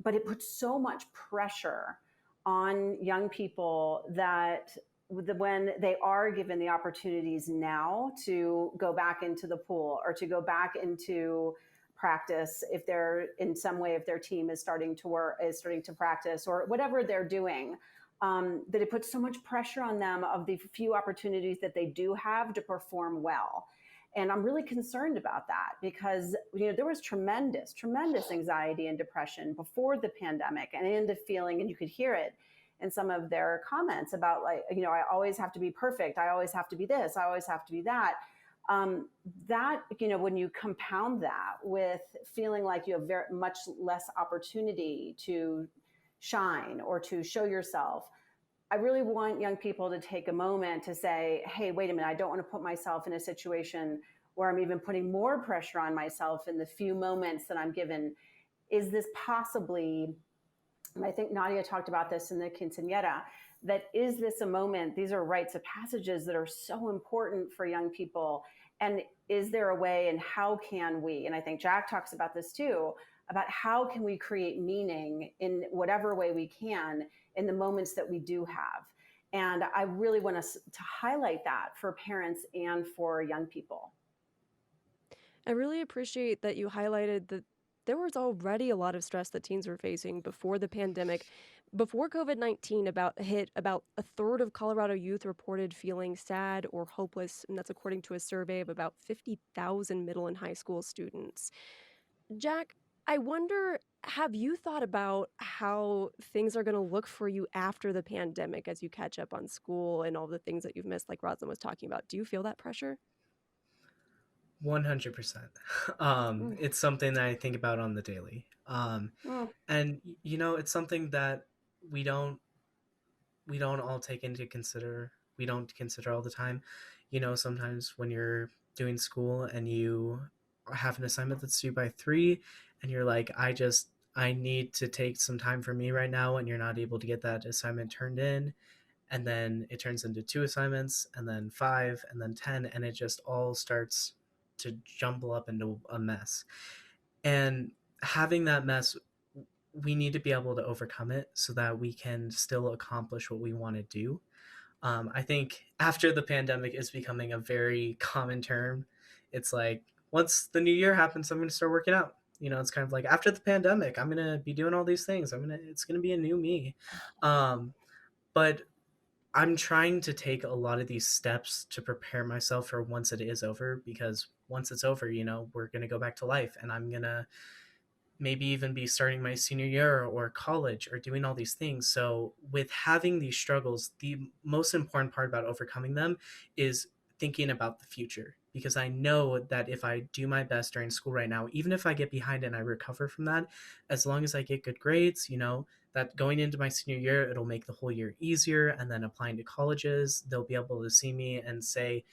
But it puts so much pressure on young people that when they are given the opportunities now to go back into the pool or to go back into practice, if they're in some way, if their team is starting to practice or whatever they're doing, that it puts so much pressure on them of the few opportunities that they do have to perform well. And I'm really concerned about that because there was tremendous anxiety and depression before the pandemic, and into feeling, and you could hear it in some of their comments about, like, I always have to be perfect, I always have to be this, I always have to be that. That, when you compound that with feeling like you have very much less opportunity to shine or to show yourself, I really want young people to take a moment to say, hey, wait a minute, I don't want to put myself in a situation where I'm even putting more pressure on myself in the few moments that I'm given. Is this possibly, and I think Nadia talked about this in the quinceañera, that is this a moment, these are rites of passages that are so important for young people. And is there a way, and how can we, and I think Jack talks about this too, about how can we create meaning in whatever way we can in the moments that we do have. And I really want us to highlight that for parents and for young people. I really appreciate that you highlighted that there was already a lot of stress that teens were facing before the pandemic. Before COVID-19 hit, about a third of Colorado youth reported feeling sad or hopeless, and that's according to a survey of about 50,000 middle and high school students. Jack, I wonder, have you thought about how things are going to look for you after the pandemic as you catch up on school and all the things that you've missed, like Rosalind was talking about? Do you feel that pressure? 100%. Mm. It's something that I think about on the daily. And it's something that we don't all take into consider. We don't consider all the time. Sometimes when you're doing school and you have an assignment that's due by 3 and you're like, I need to take some time for me right now, and you're not able to get that assignment turned in, and then it turns into 2 assignments, and then 5, and then 10, and it just all starts to jumble up into a mess. And having that mess, we need to be able to overcome it so that we can still accomplish what we want to do. I think after the pandemic is becoming a very common term. It's like, once the new year happens, I'm going to start working out. It's kind of like, after the pandemic, I'm going to be doing all these things. It's going to be a new me. But I'm trying to take a lot of these steps to prepare myself for once it is over, because once it's over, we're going to go back to life, and I'm going to maybe even be starting my senior year or college or doing all these things. So with having these struggles, the most important part about overcoming them is thinking about the future, because I know that if I do my best during school right now, even if I get behind and I recover from that, as long as I get good grades, that going into my senior year, it'll make the whole year easier. And then applying to colleges, they'll be able to see me and say,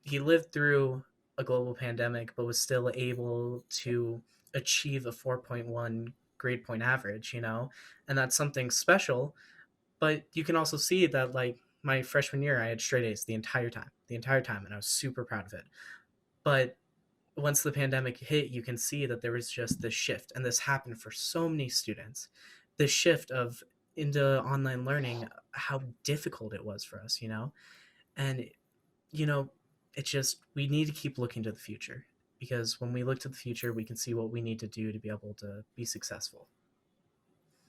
he lived through a global pandemic, but was still able to achieve a 4.1 grade point average, and that's something special. But you can also see that, like, my freshman year, I had straight A's the entire time, and I was super proud of it. But once the pandemic hit, you can see that there was just this shift, and this happened for so many students. This shift of into online learning, how difficult it was for us, and it's just, we need to keep looking to the future, because when we look to the future, we can see what we need to do to be able to be successful.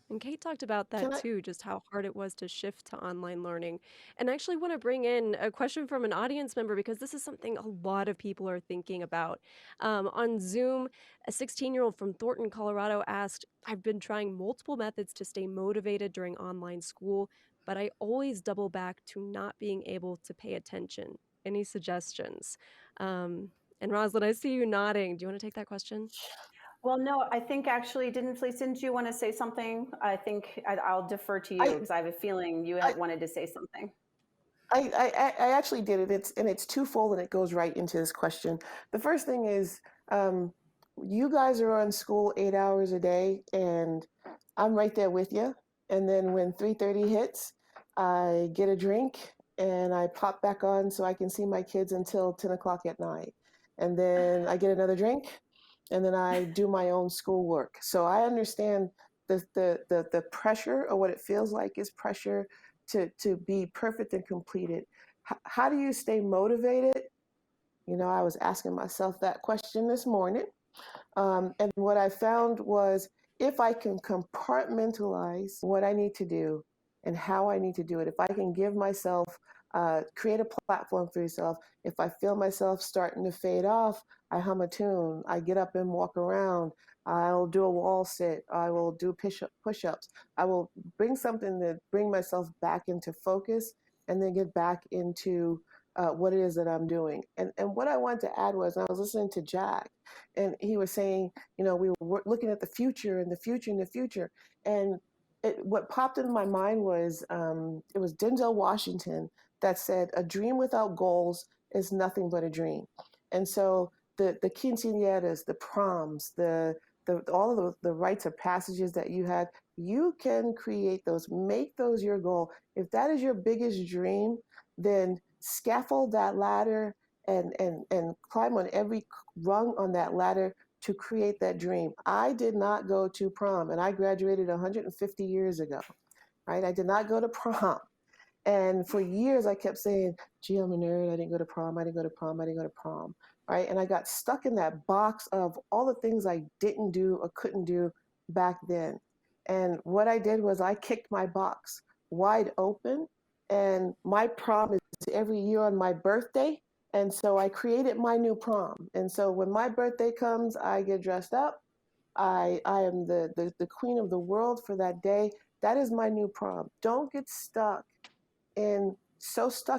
And Kate talked about that Can I? too, just how hard it was to shift to online learning. And I actually want to bring in a question from an audience member because this is something a lot of people are thinking about. On Zoom, a 16-year-old from Thornton, Colorado asked, I've been trying multiple methods to stay motivated during online school, but I always double back to not being able to pay attention. Any suggestions? And Rosalind, I see you nodding. Do you want to take that question? Well, no, I think actually, didn't you want to say something? I think I'll defer to you I, because I have a feeling you I, wanted to say something. I actually did it. It's twofold, and it goes right into this question. The first thing is, you guys are on school 8 hours a day, and I'm right there with you. And then when 3:30 hits, I get a drink and I pop back on so I can see my kids until 10 o'clock at night. And then I get another drink, and then I do my own schoolwork. So I understand the pressure, or what it feels like is pressure, to be perfect and completed. How do you stay motivated? I was asking myself that question this morning. And what I found was, if I can compartmentalize what I need to do, and how I need to do it. If I can give myself, create a platform for yourself. If I feel myself starting to fade off, I hum a tune. I get up and walk around. I'll do a wall sit. I will do push-ups. I will bring something to bring myself back into focus and then get back into what it is that I'm doing. And what I wanted to add was, I was listening to Jack, and he was saying, you know, we were looking at the future and the future and the future. And what popped into my mind was, it was Denzel Washington that said, a dream without goals is nothing but a dream. And so the quinceañeras, the proms, all of the rites of passages that you had, you can create those, make those your goal. If that is your biggest dream, then scaffold that ladder and climb on every rung on that ladder to create that dream. I did not go to prom, and I graduated 150 years ago, right? I did not go to prom. And for years I kept saying, gee, I'm a nerd. I didn't go to prom. I didn't go to prom. I didn't go to prom, right? And I got stuck in that box of all the things I didn't do or couldn't do back then. And what I did was I kicked my box wide open, and my prom is every year on my birthday. And so I created my new prom. And so when my birthday comes, I get dressed up. I am the queen of the world for that day. That is my new prom. Don't get stuck in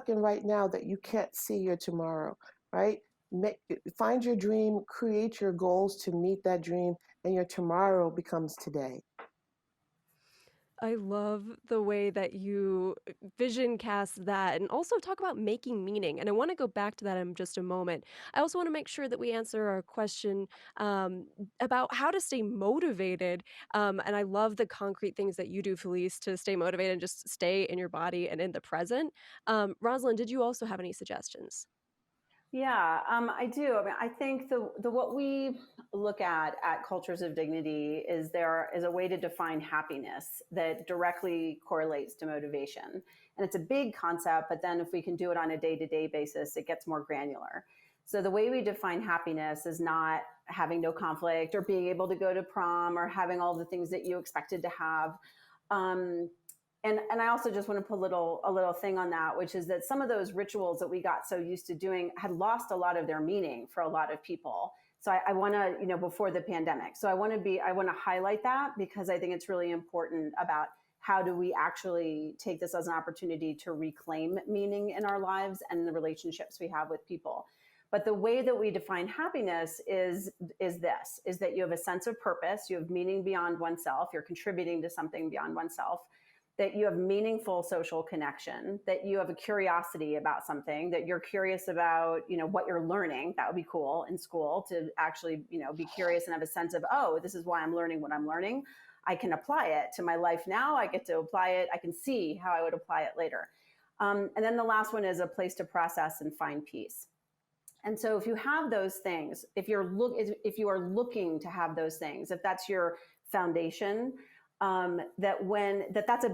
right now that you can't see your tomorrow, right? Find your dream, create your goals to meet that dream, and your tomorrow becomes today. I love the way that you vision cast that and also talk about making meaning. And I want to go back to that in just a moment. I also want to make sure that we answer our question about how to stay motivated. And I love the concrete things that you do, Felice, to stay motivated and just stay in your body and in the present. Rosalind, did you also have any suggestions? Yeah, I do. I mean, I think the what we look at cultures of dignity is there is a way to define happiness that directly correlates to motivation. And it's a big concept, but then if we can do it on a day-to-day basis, it gets more granular. So the way we define happiness is not having no conflict or being able to go to prom or having all the things that you expected to have. And I also just want to put a little thing on that, which is that some of those rituals that we got so used to doing had lost a lot of their meaning for a lot of people. So I want to, you know, before the pandemic. So I want to highlight that because I think it's really important about how do we actually take this as an opportunity to reclaim meaning in our lives and the relationships we have with people. But the way that we define happiness is that you have a sense of purpose, you have meaning beyond oneself, you're contributing to something beyond oneself, that you have meaningful social connection, that you have a curiosity about something, that you're curious about, you know, what you're learning. That would be cool in school to actually, you know, be curious and have a sense of, oh, this is why I'm learning what I'm learning. I can apply it to my life now. I get to apply it. I can see how I would apply it later. And then the last one is a place to process and find peace. And so if you have those things, if you are looking to have those things, if that's your foundation, that's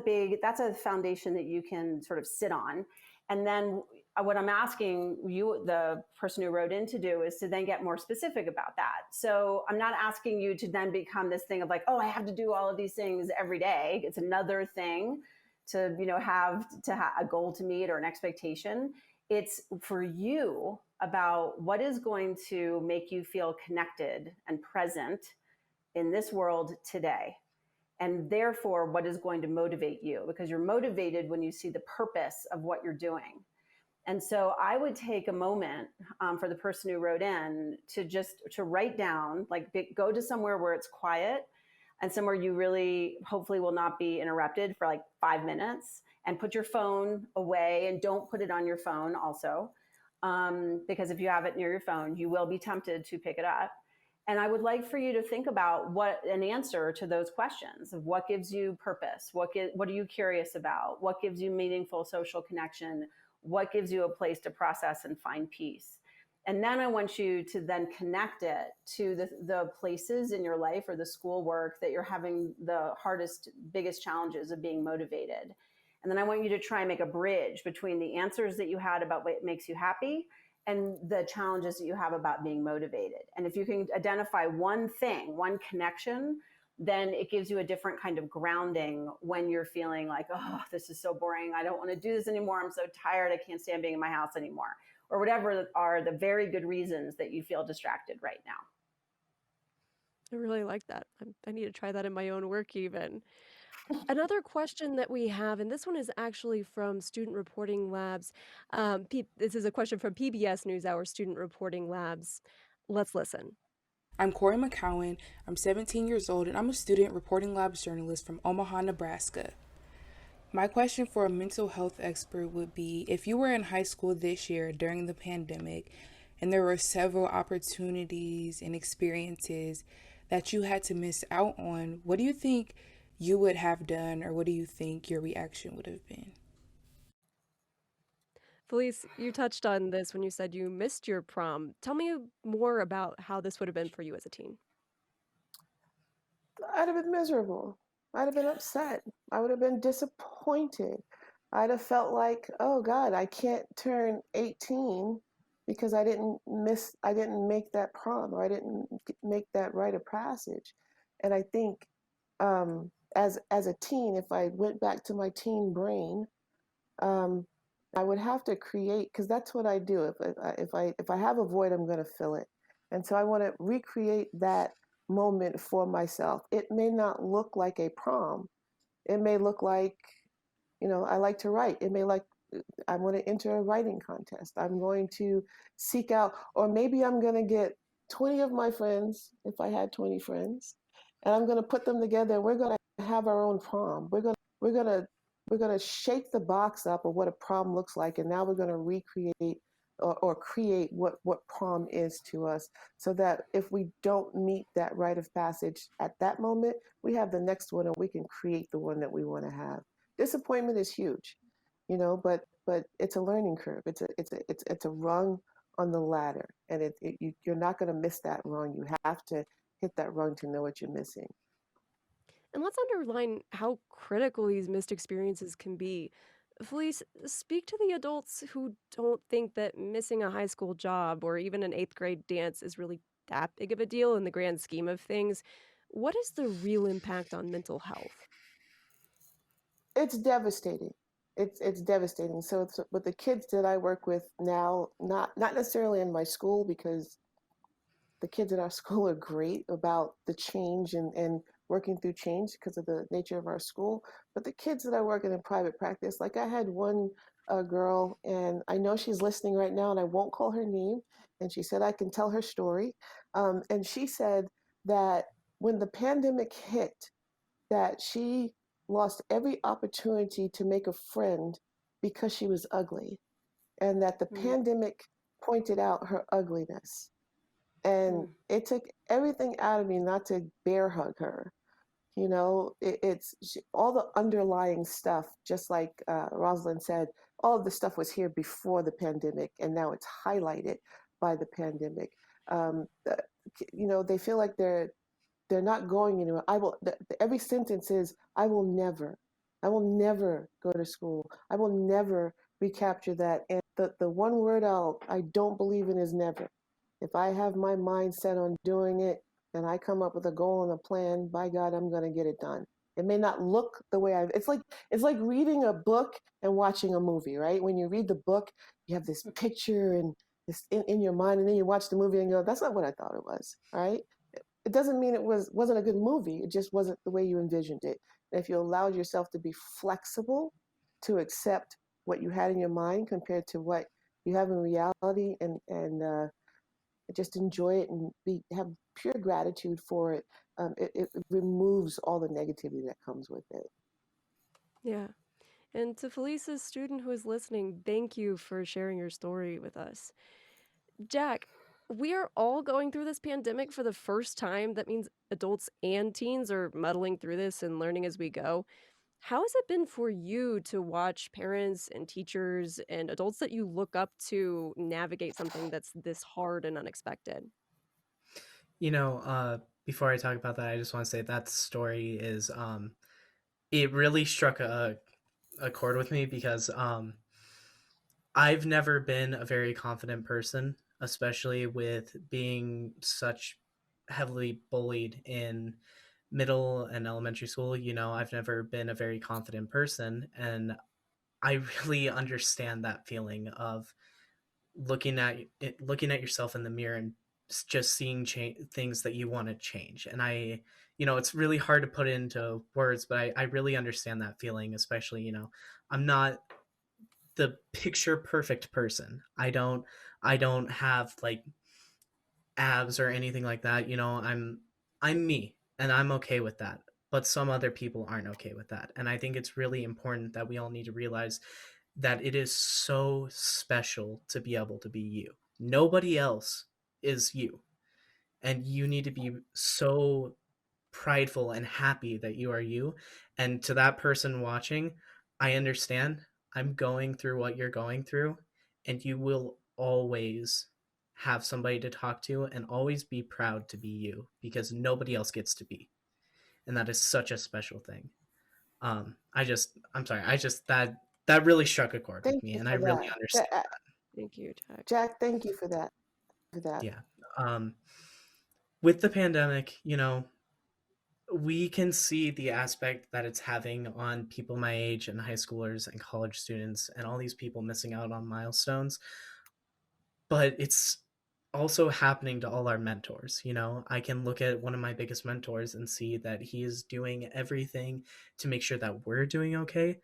a foundation that you can sort of sit on. And then what I'm asking you, the person who wrote in, to do is to then get more specific about that. So I'm not asking you to then become this thing of like, oh, I have to do all of these things every day. It's another thing to, you know, have a goal to meet or an expectation. It's for you about what is going to make you feel connected and present in this world today. And therefore, what is going to motivate you? Because you're motivated when you see the purpose of what you're doing. And so I would take a moment for the person who wrote in to write down, like go to somewhere where it's quiet and somewhere you really hopefully will not be interrupted for like 5 minutes, and put your phone away and don't put it on your phone also. Because if you have it near your phone, you will be tempted to pick it up. And I would like for you to think about an answer to those questions of what gives you purpose, what are you curious about, what gives you meaningful social connection, what gives you a place to process and find peace. And then I want you to then connect it to the places in your life or the schoolwork that you're having the hardest, biggest challenges of being motivated. And then I want you to try and make a bridge between the answers that you had about what makes you happy and the challenges that you have about being motivated. And if you can identify one thing, one connection, then it gives you a different kind of grounding when you're feeling like, oh, this is so boring. I don't want to do this anymore. I'm so tired. I can't stand being in my house anymore. Or whatever are the very good reasons that you feel distracted right now. I really like that. I need to try that in my own work even. Another question that we have, and this one is actually from Student Reporting Labs. This is a question from PBS NewsHour Student Reporting Labs. Let's listen. I'm Corey McCowan. I'm 17 years old, and I'm a student reporting labs journalist from Omaha, Nebraska. My question for a mental health expert would be, if you were in high school this year during the pandemic, and there were several opportunities and experiences that you had to miss out on, what do you think you would have done, or what do you think your reaction would have been? Felice, you touched on this when you said you missed your prom. Tell me more about how this would have been for you as a teen. I'd have been miserable. I'd have been upset. I would have been disappointed. I'd have felt like, oh God, I can't turn 18 because I didn't make that prom, or I didn't make that rite of passage. And I think as a teen, if I went back to my teen brain, I would have to create, because that's what I do. If I have a void, I'm going to fill it, and so I want to recreate that moment for myself. It may not look like a prom. It may look like, I like to write. It may like I want to enter a writing contest. I'm going to seek out, or maybe I'm going to get 20 of my friends, if I had 20 friends, and I'm going to put them together. We're going to have our own prom. We're going to shake the box up of what a prom looks like, and now we're going to recreate or create what prom is to us, so that if we don't meet that rite of passage at that moment, we have the next one and we can create the one that we want to have. Disappointment is huge, but it's a learning curve. It's a rung on the ladder, and you're not going to miss that rung. You have to hit that rung to know what you're missing. And let's underline how critical these missed experiences can be. Felice, speak to the adults who don't think that missing a high school job or even an eighth grade dance is really that big of a deal in the grand scheme of things. What is the real impact on mental health? It's devastating. It's devastating. So it's with the kids that I work with now, not necessarily in my school, because the kids in our school are great about the change and working through change because of the nature of our school. But the kids that I work in private practice, like I had one girl, and I know she's listening right now, and I won't call her name. And she said I can tell her story. And she said that when the pandemic hit, that she lost every opportunity to make a friend because she was ugly, and that the pandemic pointed out her ugliness. And it took everything out of me not to bear hug her. It's all the underlying stuff, just like Rosalind said, all of the stuff was here before the pandemic, and now it's highlighted by the pandemic. They feel like they're not going anywhere. Every sentence is, I will never go to school. I will never recapture that. And the one word I don't believe in is never. If I have my mind set on doing it and I come up with a goal and a plan, by God, I'm going to get it done. It may not look the way it's like reading a book and watching a movie, right? When you read the book, you have this picture and this in your mind, and then you watch the movie and you go, that's not what I thought it was, right? It doesn't mean it wasn't a good movie. It just wasn't the way you envisioned it. And if you allowed yourself to be flexible, to accept what you had in your mind compared to what you have in reality, and just enjoy it and have pure gratitude for it, it removes all the negativity that comes with it. Yeah. And to Felice's student who is listening, thank you for sharing your story with us. Jack, we are all going through this pandemic for the first time. That means adults and teens are muddling through this and learning as we go. How has it been for you to watch parents and teachers and adults that you look up to navigate something that's this hard and unexpected? Before I talk about that, I just want to say that story is it really struck a chord with me, because I've never been a very confident person, especially with being such heavily bullied in middle and elementary school, I've never been a very confident person, and I really understand that feeling of looking at yourself in the mirror and just seeing things that you want to change. And it's really hard to put into words, but I really understand that feeling, especially, I'm not the picture perfect person. I don't have like abs or anything like that. I'm me, and I'm okay with that. But some other people aren't okay with that. And I think it's really important that we all need to realize that it is so special to be able to be you. Nobody else is you. And you need to be so prideful and happy that you are you. And to that person watching, I understand. I'm going through what you're going through, and you will always have somebody to talk to and always be proud to be you, because nobody else gets to be. And that is such a special thing. I'm sorry. That really struck a chord with Thank me, you and I for really that. understand. Thank you, Jack. Jack, thank you for that. For that. Yeah. With the pandemic, we can see the aspect that it's having on people my age and high schoolers and college students and all these people missing out on milestones. But it's also happening to all our mentors. I can look at one of my biggest mentors and see that he is doing everything to make sure that we're doing okay.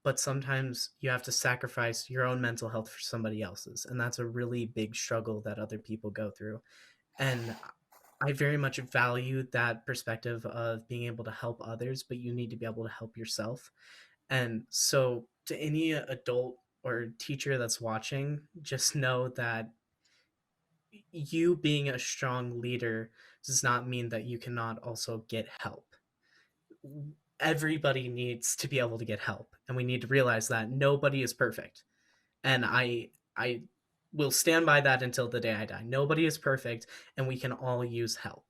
But sometimes you have to sacrifice your own mental health for somebody else's. And that's a really big struggle that other people go through. And I very much value that perspective of being able to help others, but you need to be able to help yourself. And so, to any adult or teacher that's watching, just know that you being a strong leader does not mean that you cannot also get help. Everybody needs to be able to get help, and we need to realize that nobody is perfect. And I will stand by that until the day I die. Nobody is perfect, and we can all use help.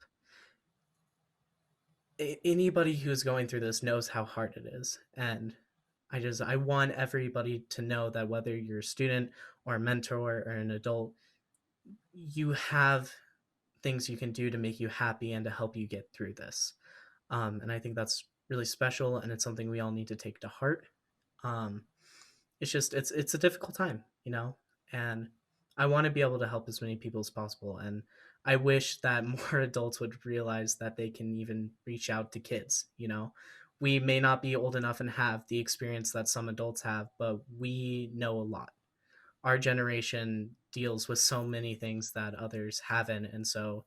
Anybody who's going through this knows how hard it is, and I want everybody to know that whether you're a student or a mentor or an adult, you have things you can do to make you happy and to help you get through this. And I think that's really special, and it's something we all need to take to heart. um, it's a difficult time, and I want to be able to help as many people as possible. And I wish that more adults would realize that they can even reach out to kids. We may not be old enough and have the experience that some adults have, but we know a lot. Our generation deals with so many things that others haven't. And so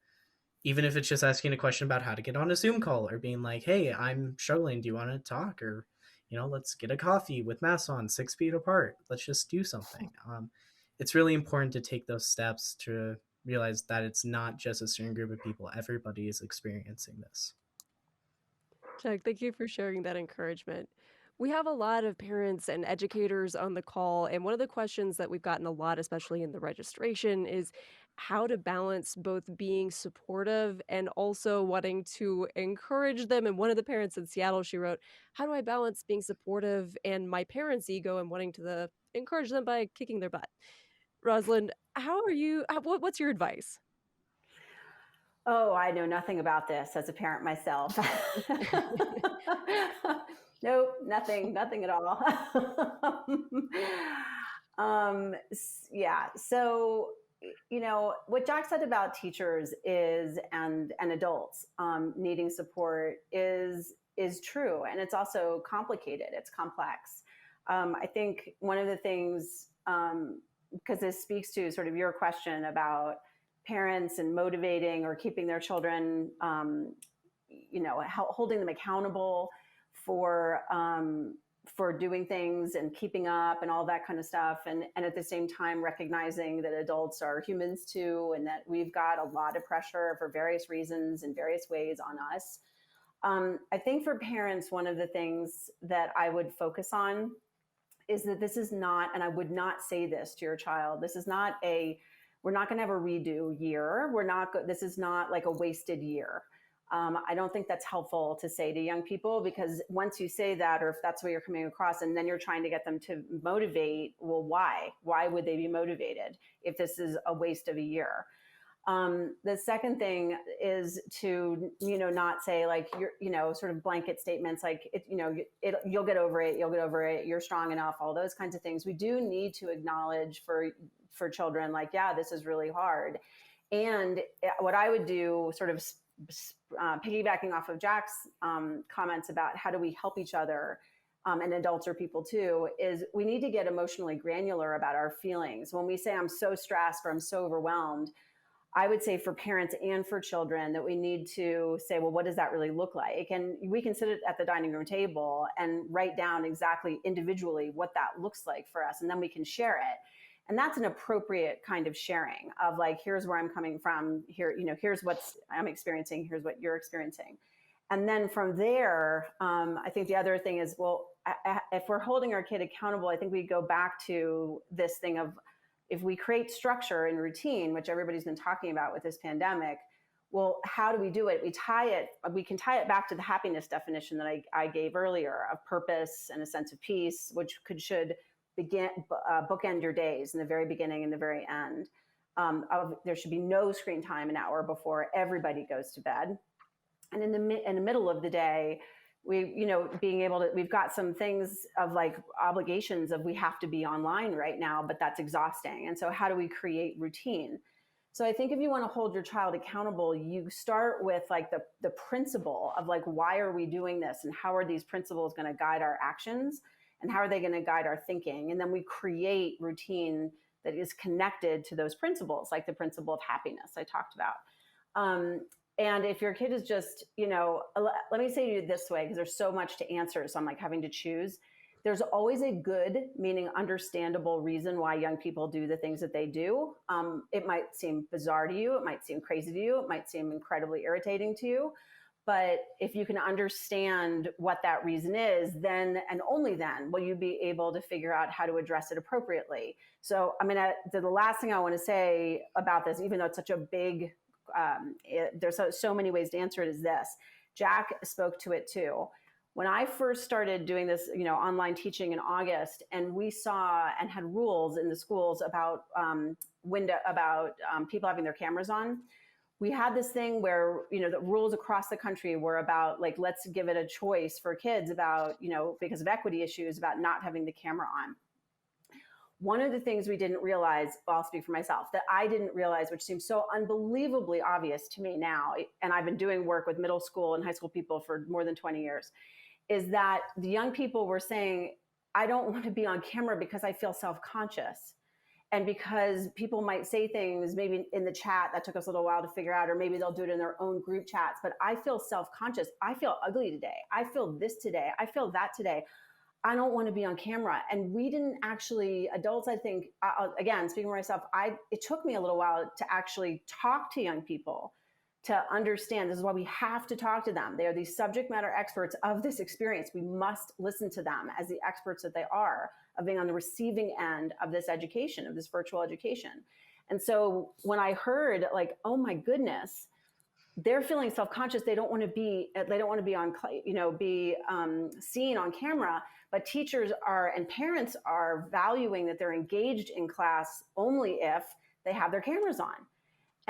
even if it's just asking a question about how to get on a Zoom call, or being like, hey, I'm struggling, do you want to talk? Or, let's get a coffee with masks on 6 feet apart. Let's just do something. It's really important to take those steps to realize that it's not just a certain group of people. Everybody is experiencing this. Jack, thank you for sharing that encouragement. We have a lot of parents and educators on the call, and one of the questions that we've gotten a lot, especially in the registration, is how to balance both being supportive and also wanting to encourage them. And one of the parents in Seattle, she wrote, "How do I balance being supportive and my parents' ego and wanting to encourage them by kicking their butt?" Rosalind, how are you? What's your advice? Oh, I know nothing about this as a parent myself. Nope, nothing at all. Yeah. So, what Jack said about teachers and adults needing support is true, and it's also complicated. It's complex. I think one of the things, because this speaks to sort of your question about parents and motivating or keeping their children, holding them accountable for doing things and keeping up and all that kind of stuff. And at the same time, recognizing that adults are humans too, and that we've got a lot of pressure for various reasons in various ways on us. I think for parents, one of the things that I would focus on is that this is not, and I would not say this to your child, this is not we're not going to have a redo year. This is not like a wasted year. I don't think that's helpful to say to young people, because once you say that, or if that's what you're coming across, and then you're trying to get them to motivate, well, why? Why would they be motivated if this is a waste of a year? The second thing is to, not say like, sort of blanket statements like, you'll get over it, you're strong enough, all those kinds of things. We do need to acknowledge for children, like, yeah, this is really hard. And what I would do, sort of piggybacking off of Jack's comments about how do we help each other, and adults or people too, is we need to get emotionally granular about our feelings. When we say I'm so stressed or I'm so overwhelmed, I would say for parents and for children that we need to say, well, what does that really look like? And we can sit at the dining room table and write down exactly individually what that looks like for us, and then we can share it. And that's an appropriate kind of sharing of like, here's where I'm coming from, here's what I'm experiencing, here's what you're experiencing. And then from there, I think the other thing is, well, if we're holding our kid accountable, I think we go back to this thing of, if we create structure and routine, which everybody's been talking about with this pandemic, well, how do we do it? We can tie it back to the happiness definition that I gave earlier of purpose and a sense of peace, which should bookend your days in the very beginning and the very end. There should be no screen time an hour before everybody goes to bed. And in the middle of the day, we've got some things of like obligations of we have to be online right now, but that's exhausting. And so how do we create routine? So I think if you want to hold your child accountable, you start with like the principle of like, why are we doing this? And how are these principles going to guide our actions? And how are they going to guide our thinking? And then we create routine that is connected to those principles, like the principle of happiness I talked about. And if your kid is just, let me say it this way, because there's so much to answer. So I'm like having to choose. There's always a good, meaning understandable reason why young people do the things that they do. It might seem bizarre to you. It might seem crazy to you. It might seem incredibly irritating to you. But if you can understand what that reason is, then and only then will you be able to figure out how to address it appropriately. So the last thing I want to say about this, even though it's such a big, there's so many ways to answer it, is this. Jack spoke to it too. When I first started doing this, online teaching in August, and we saw and had rules in the schools about people having their cameras on, we had this thing where, the rules across the country were about like, let's give it a choice for kids about, because of equity issues, about not having the camera on. One of the things we didn't realize, well, I'll speak for myself, that I didn't realize, which seems so unbelievably obvious to me now, and I've been doing work with middle school and high school people for more than 20 years, is that the young people were saying, I don't want to be on camera because I feel self-conscious. And because people might say things maybe in the chat that took us a little while to figure out, or maybe they'll do it in their own group chats, but I feel self-conscious. I feel ugly today. I feel this today. I feel that today. I don't want to be on camera. And we didn't actually, adults, I think, again, speaking for myself, it took me a little while to actually talk to young people to understand. This is why we have to talk to them. They are the subject matter experts of this experience. We must listen to them as the experts that they are of being on the receiving end of this education, of this virtual education. And so when I heard like, oh my goodness, they're feeling self-conscious. They don't want to be on, seen on camera, but teachers are, and parents are valuing that they're engaged in class only if they have their cameras on.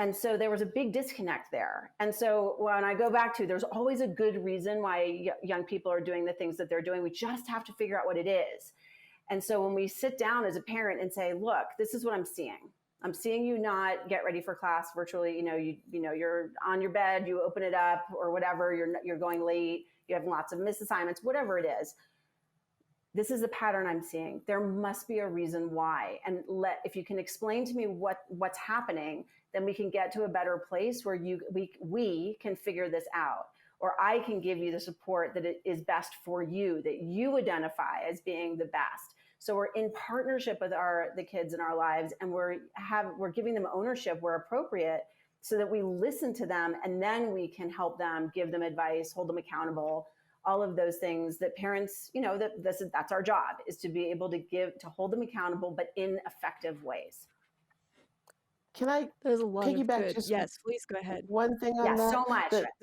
And so there was a big disconnect there. And so when I go back to, there's always a good reason why young people are doing the things that they're doing. We just have to figure out what it is. And so when we sit down as a parent and say, look, this is what I'm seeing. I'm seeing you not get ready for class virtually. You're on your bed, you open it up or whatever, you're going late, you have lots of missed assignments, whatever it is. This is a pattern I'm seeing. There must be a reason why. And if you can explain to me what's happening, then we can get to a better place where we can figure this out. Or I can give you the support that it is best for you, that you identify as being the best. So we're in partnership with the kids in our lives, and we're giving them ownership where appropriate, so that we listen to them, and then we can help them, give them advice, hold them accountable, all of those things that parents, that's our job, is to be able to hold them accountable, but in effective ways. Can I There's a lot of piggyback good. just Yes, please go ahead. one thing on that?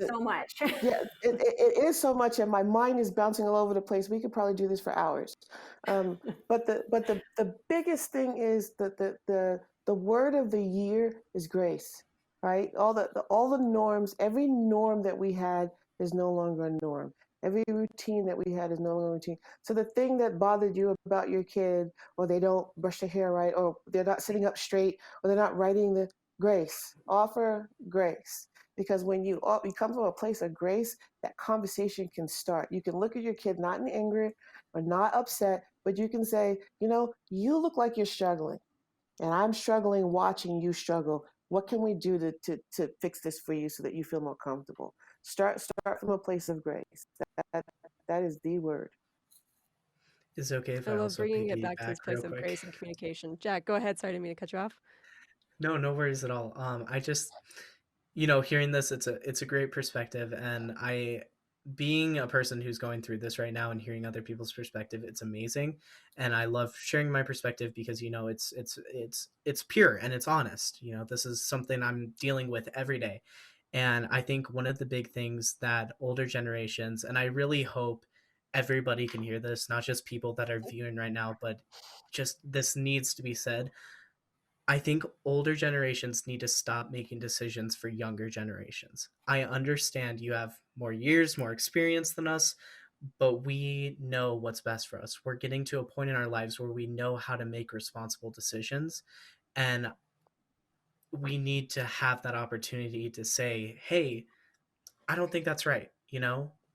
So much. Yeah, it is so much, and my mind is bouncing all over the place. We could probably do this for hours. But the biggest thing is that the word of the year is grace. right? All the norms, every norm that we had is no longer a norm. Every routine that we had is no longer a routine. So the thing that bothered you about your kid, or they don't brush their hair right, or they're not sitting up straight, or they're not writing the grace, offer grace. Because when you come from a place of grace, that conversation can start. You can look at your kid not in anger or not upset, but you can say, you look like you're struggling, and I'm struggling watching you struggle. What can we do to fix this for you so that you feel more comfortable? Start from a place of grace. That, that is the word. Is it okay if I I love also bringing it back to piggyback this real place of quick? grace and communication. Jack, go ahead. Sorry, I didn't mean to cut you off. No, no worries at all. I just, hearing this, it's a great perspective, and being a person who's going through this right now and hearing other people's perspective, it's amazing, and I love sharing my perspective because it's pure and it's honest. This is something I'm dealing with every day, and I think one of the big things that older generations, and I really hope everybody can hear this, not just people that are viewing right now, but just this needs to be said. I think older generations need to stop making decisions for younger generations. I understand you have more years, more experience than us, but we know what's best for us. We're getting to a point in our lives where we know how to make responsible decisions. And we need to have that opportunity to say, hey, I don't think that's right.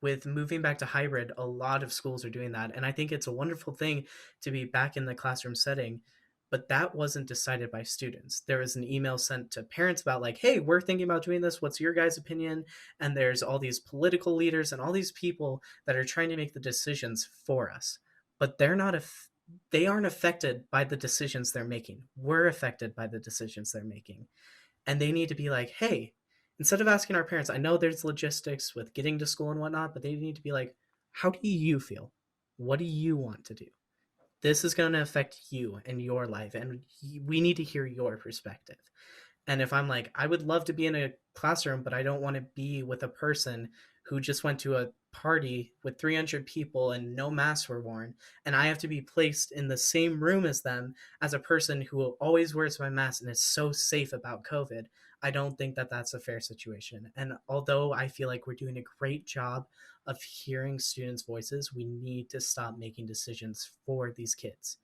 With moving back to hybrid, a lot of schools are doing that. And I think it's a wonderful thing to be back in the classroom setting. But that wasn't decided by students. There was an email sent to parents about, like, hey, we're thinking about doing this. What's your guys' opinion? And there's all these political leaders and all these people that are trying to make the decisions for us. But they aren't affected by the decisions they're making. We're affected by the decisions they're making, and they need to be like, hey, instead of asking our parents, I know there's logistics with getting to school and whatnot, but they need to be like, how do you feel? What do you want to do? This is going to affect you and your life, and we need to hear your perspective. And if I'm like, I would love to be in a classroom, but I don't want to be with a person who just went to a party with 300 people and no masks were worn, and I have to be placed in the same room as them as a person who always wears my mask and is so safe about COVID, I don't think that that's a fair situation. And although I feel like we're doing a great job of hearing students' voices, we need to stop making decisions for these kids.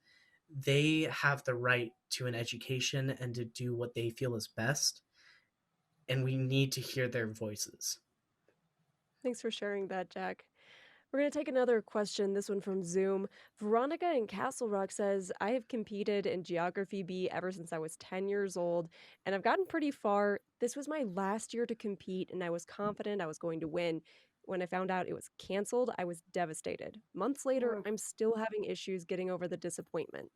They have the right to an education and to do what they feel is best, and we need to hear their voices. Thanks for sharing that, Jack. We're going to take another question, this one from Zoom. Veronica in Castle Rock says, I have competed in Geography B ever since I was 10 years old, and I've gotten pretty far. This was my last year to compete, and I was confident I was going to win. When I found out it was canceled, I was devastated. Months later, I'm still having issues getting over the disappointment.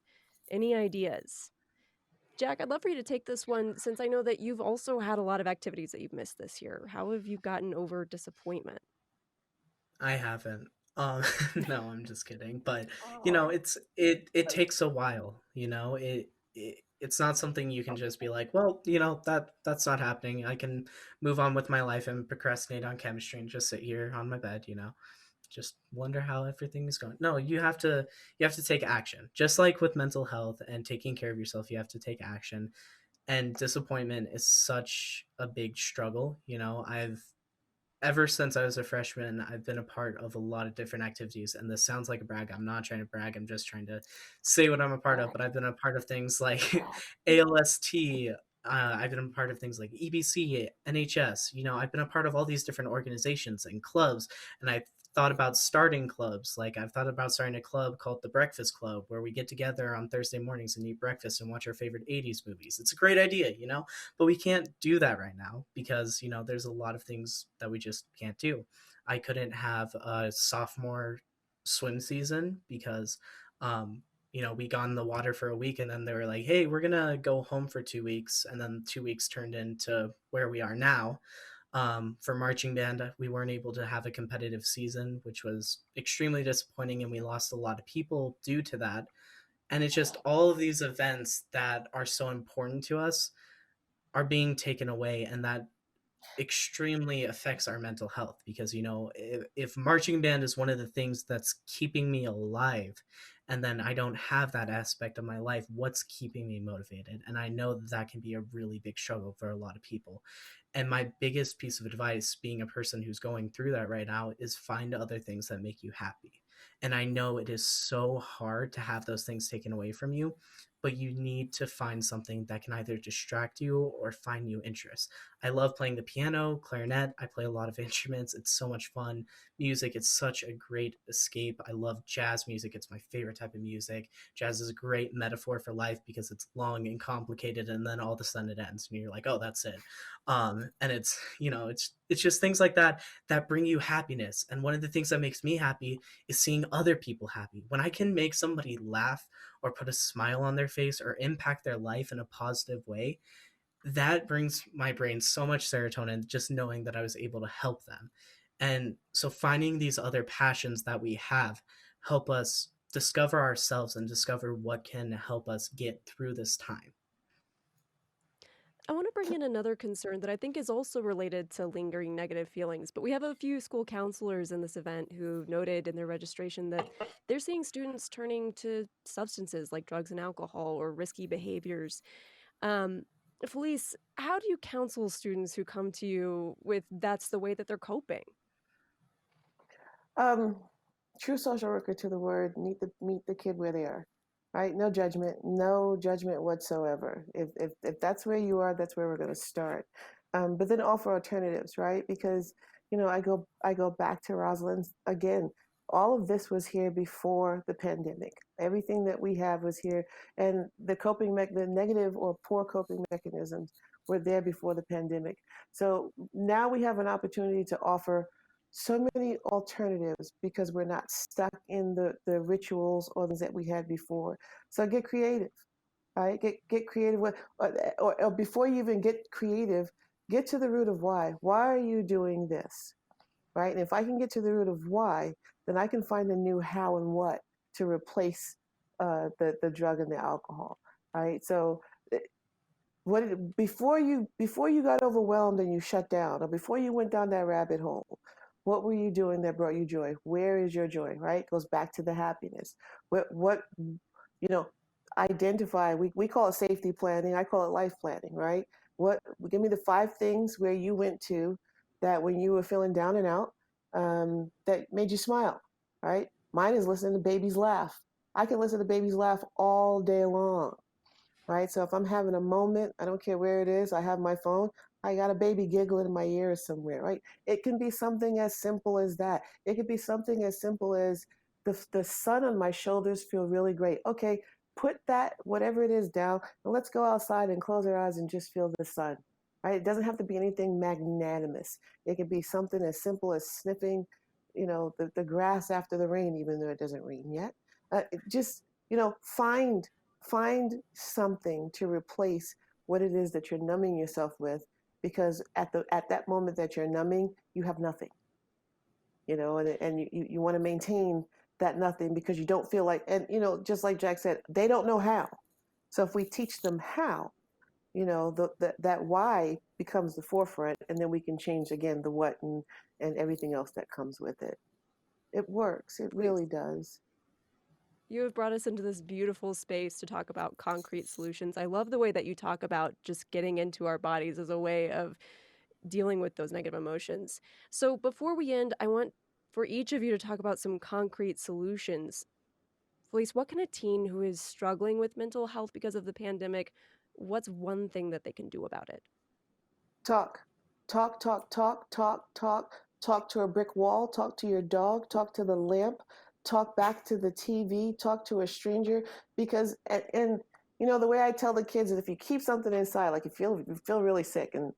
Any ideas? Jack, I'd love for you to take this one since I know that you've also had a lot of activities that you've missed this year. How have you gotten over disappointment? I haven't. Um, no, I'm just kidding. But Oh, it takes a while. It's not something you can just be like, well, that's not happening. I can move on with my life and procrastinate on chemistry and just sit here on my bed. Just wonder how everything is going. No, you have to take action. Just like with mental health and taking care of yourself, you have to take action. And disappointment is such a big struggle. I've ever since I was a freshman, I've been a part of a lot of different activities. And this sounds like a brag. I'm not trying to brag. I'm just trying to say what I'm a part of. But I've been a part of things like ALST. I've been a part of things like EBC, NHS. I've been a part of all these different organizations and clubs. And I've thought about starting clubs. Like I've thought about starting a club called the Breakfast Club, where we get together on Thursday mornings and eat breakfast and watch our favorite 80s movies. It's a great idea. But we can't do that right now because there's a lot of things that we just can't do. I couldn't have a sophomore swim season because we got in the water for a week, and then they were like, hey, we're gonna go home for 2 weeks, and then 2 weeks turned into where we are now. For marching band, we weren't able to have a competitive season, which was extremely disappointing, and we lost a lot of people due to that. And it's just all of these events that are so important to us are being taken away, and that extremely affects our mental health because if marching band is one of the things that's keeping me alive and then I don't have that aspect of my life, what's keeping me motivated? And I know that that can be a really big struggle for a lot of people. And my biggest piece of advice, being a person who's going through that right now, is find other things that make you happy. And I know it is so hard to have those things taken away from you, but you need to find something that can either distract you or find new interests. I love playing the piano, clarinet. I play a lot of instruments. It's so much fun. Music, it's such a great escape. I love jazz music. It's my favorite type of music. Jazz is a great metaphor for life because it's long and complicated, and then all of a sudden it ends and you're like, oh, that's it. And it's, it's just things like that that bring you happiness. And one of the things that makes me happy is seeing other people happy. When I can make somebody laugh or put a smile on their face or impact their life in a positive way, that brings my brain so much serotonin, just knowing that I was able to help them. And so finding these other passions that we have help us discover ourselves and discover what can help us get through this time. I want to bring in another concern that I think is also related to lingering negative feelings, but we have a few school counselors in this event who noted in their registration that they're seeing students turning to substances like drugs and alcohol or risky behaviors. Um, Felice, how do you counsel students who come to you with that's the way that they're coping? Um, True social worker to the word, meet the kid where they are, right? No judgment whatsoever. If that's where you are, that's where we're going to start. But then offer alternatives, right? Because I go back to Rosalind's again. All of this was here before the pandemic. Everything that we have was here, and the negative or poor coping mechanisms were there before the pandemic. So now we have an opportunity to offer so many alternatives because we're not stuck in the rituals or things that we had before. So get creative, right? Get creative with, or before you even get creative, get to the root of why. Why are you doing this, right? And if I can get to the root of why, then I can find a new how and what to replace the drug and the alcohol, right? So before you got overwhelmed and you shut down, or before you went down that rabbit hole, what were you doing that brought you joy? Where is your joy, right? It goes back to the happiness. What identify, we call it safety planning, I call it life planning, right? Give me the 5 things where you went to that when you were feeling down and out, that made you smile, right? Mine is listening to babies laugh. I can listen to babies laugh all day long, right? So if I'm having a moment, I don't care where it is, I have my phone, I got a baby giggling in my ear somewhere, right? It can be something as simple as that. It could be something as simple as the sun on my shoulders feel really great. Okay, put that, whatever it is, down, and let's go outside and close our eyes and just feel the sun, right? It doesn't have to be anything magnanimous. It could be something as simple as sniffing, the grass after the rain, even though it doesn't rain yet. Just, find something to replace what it is that you're numbing yourself with, because at that moment that you're numbing, you have nothing, and you want to maintain that nothing because you don't feel like, and just like Jack said, they don't know how. So if we teach them how, that why becomes the forefront, and then we can change again the what and everything else that comes with it. It works. It really does. You have brought us into this beautiful space to talk about concrete solutions. I love the way that you talk about just getting into our bodies as a way of dealing with those negative emotions. So before we end, I want for each of you to talk about some concrete solutions. Felice, what can a teen who is struggling with mental health because of the pandemic, what's one thing that they can do about it? Talk, talk, talk, talk, talk, talk, talk to a brick wall, talk to your dog, talk to the lamp, talk back to the TV, talk to a stranger. Because, and the way I tell the kids is if you keep something inside, like you feel really sick, and,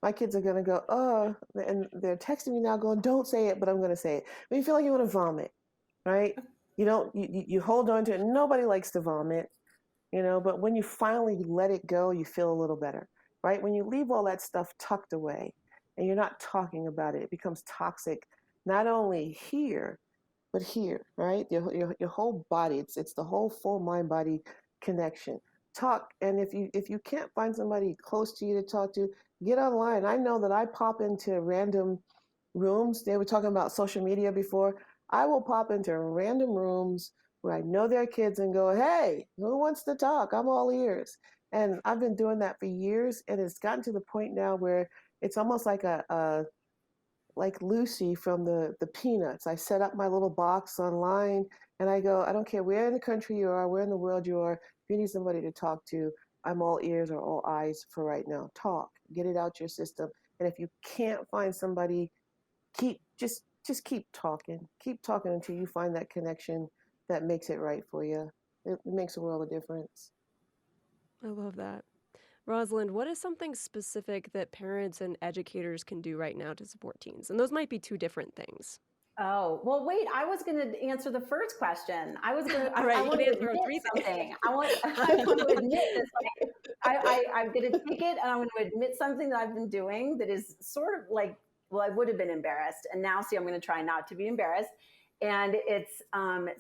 my kids are going to go, oh, and they're texting me now going, don't say it, but I'm going to say it. When you feel like you want to vomit, right? You hold on to it. Nobody likes to vomit, but when you finally let it go, you feel a little better, right? When you leave all that stuff tucked away and you're not talking about it, it becomes toxic, not only here, but here, right? Your whole body, it's the whole full mind body connection. Talk, and if you can't find somebody close to you to talk to, get online. I know that I pop into random rooms. They were talking about social media before. I will pop into random rooms where I know their kids and go, hey, who wants to talk? I'm all ears. And I've been doing that for years, and it's gotten to the point now where it's almost like like Lucy from the Peanuts. I set up my little box online and I go, I don't care where in the country you are, where in the world you are, if you need somebody to talk to, I'm all ears or all eyes for right now. Talk, get it out your system. And if you can't find somebody, keep just keep talking until you find that connection that makes it right for you. It makes a world of difference. I love that. Rosalind, what is something specific that parents and educators can do right now to support teens? And those might be two different things. Oh, well, wait, I was going to answer the first question. I was going to, All right, I you want can to answer admit three things. something. I want to admit this. I'm going to take it and I'm going to admit something that I've been doing that is sort of like, well, I would have been embarrassed. And now, see, I'm going to try not to be embarrassed. And it's,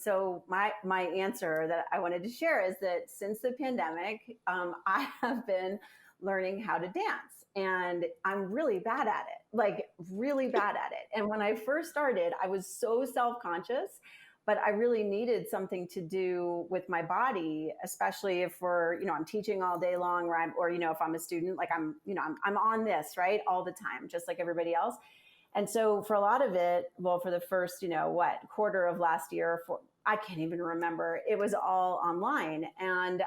so my answer that I wanted to share is that since the pandemic, I have been learning how to dance. And I'm really bad at it, like really bad at it. And when I first started, I was so self-conscious, but I really needed something to do with my body, especially if I'm teaching all day long, or if I'm a student, like I'm on this, right, all the time, just like everybody else. And so for a lot of it, well, for the first, quarter of last year, I can't even remember, it was all online. And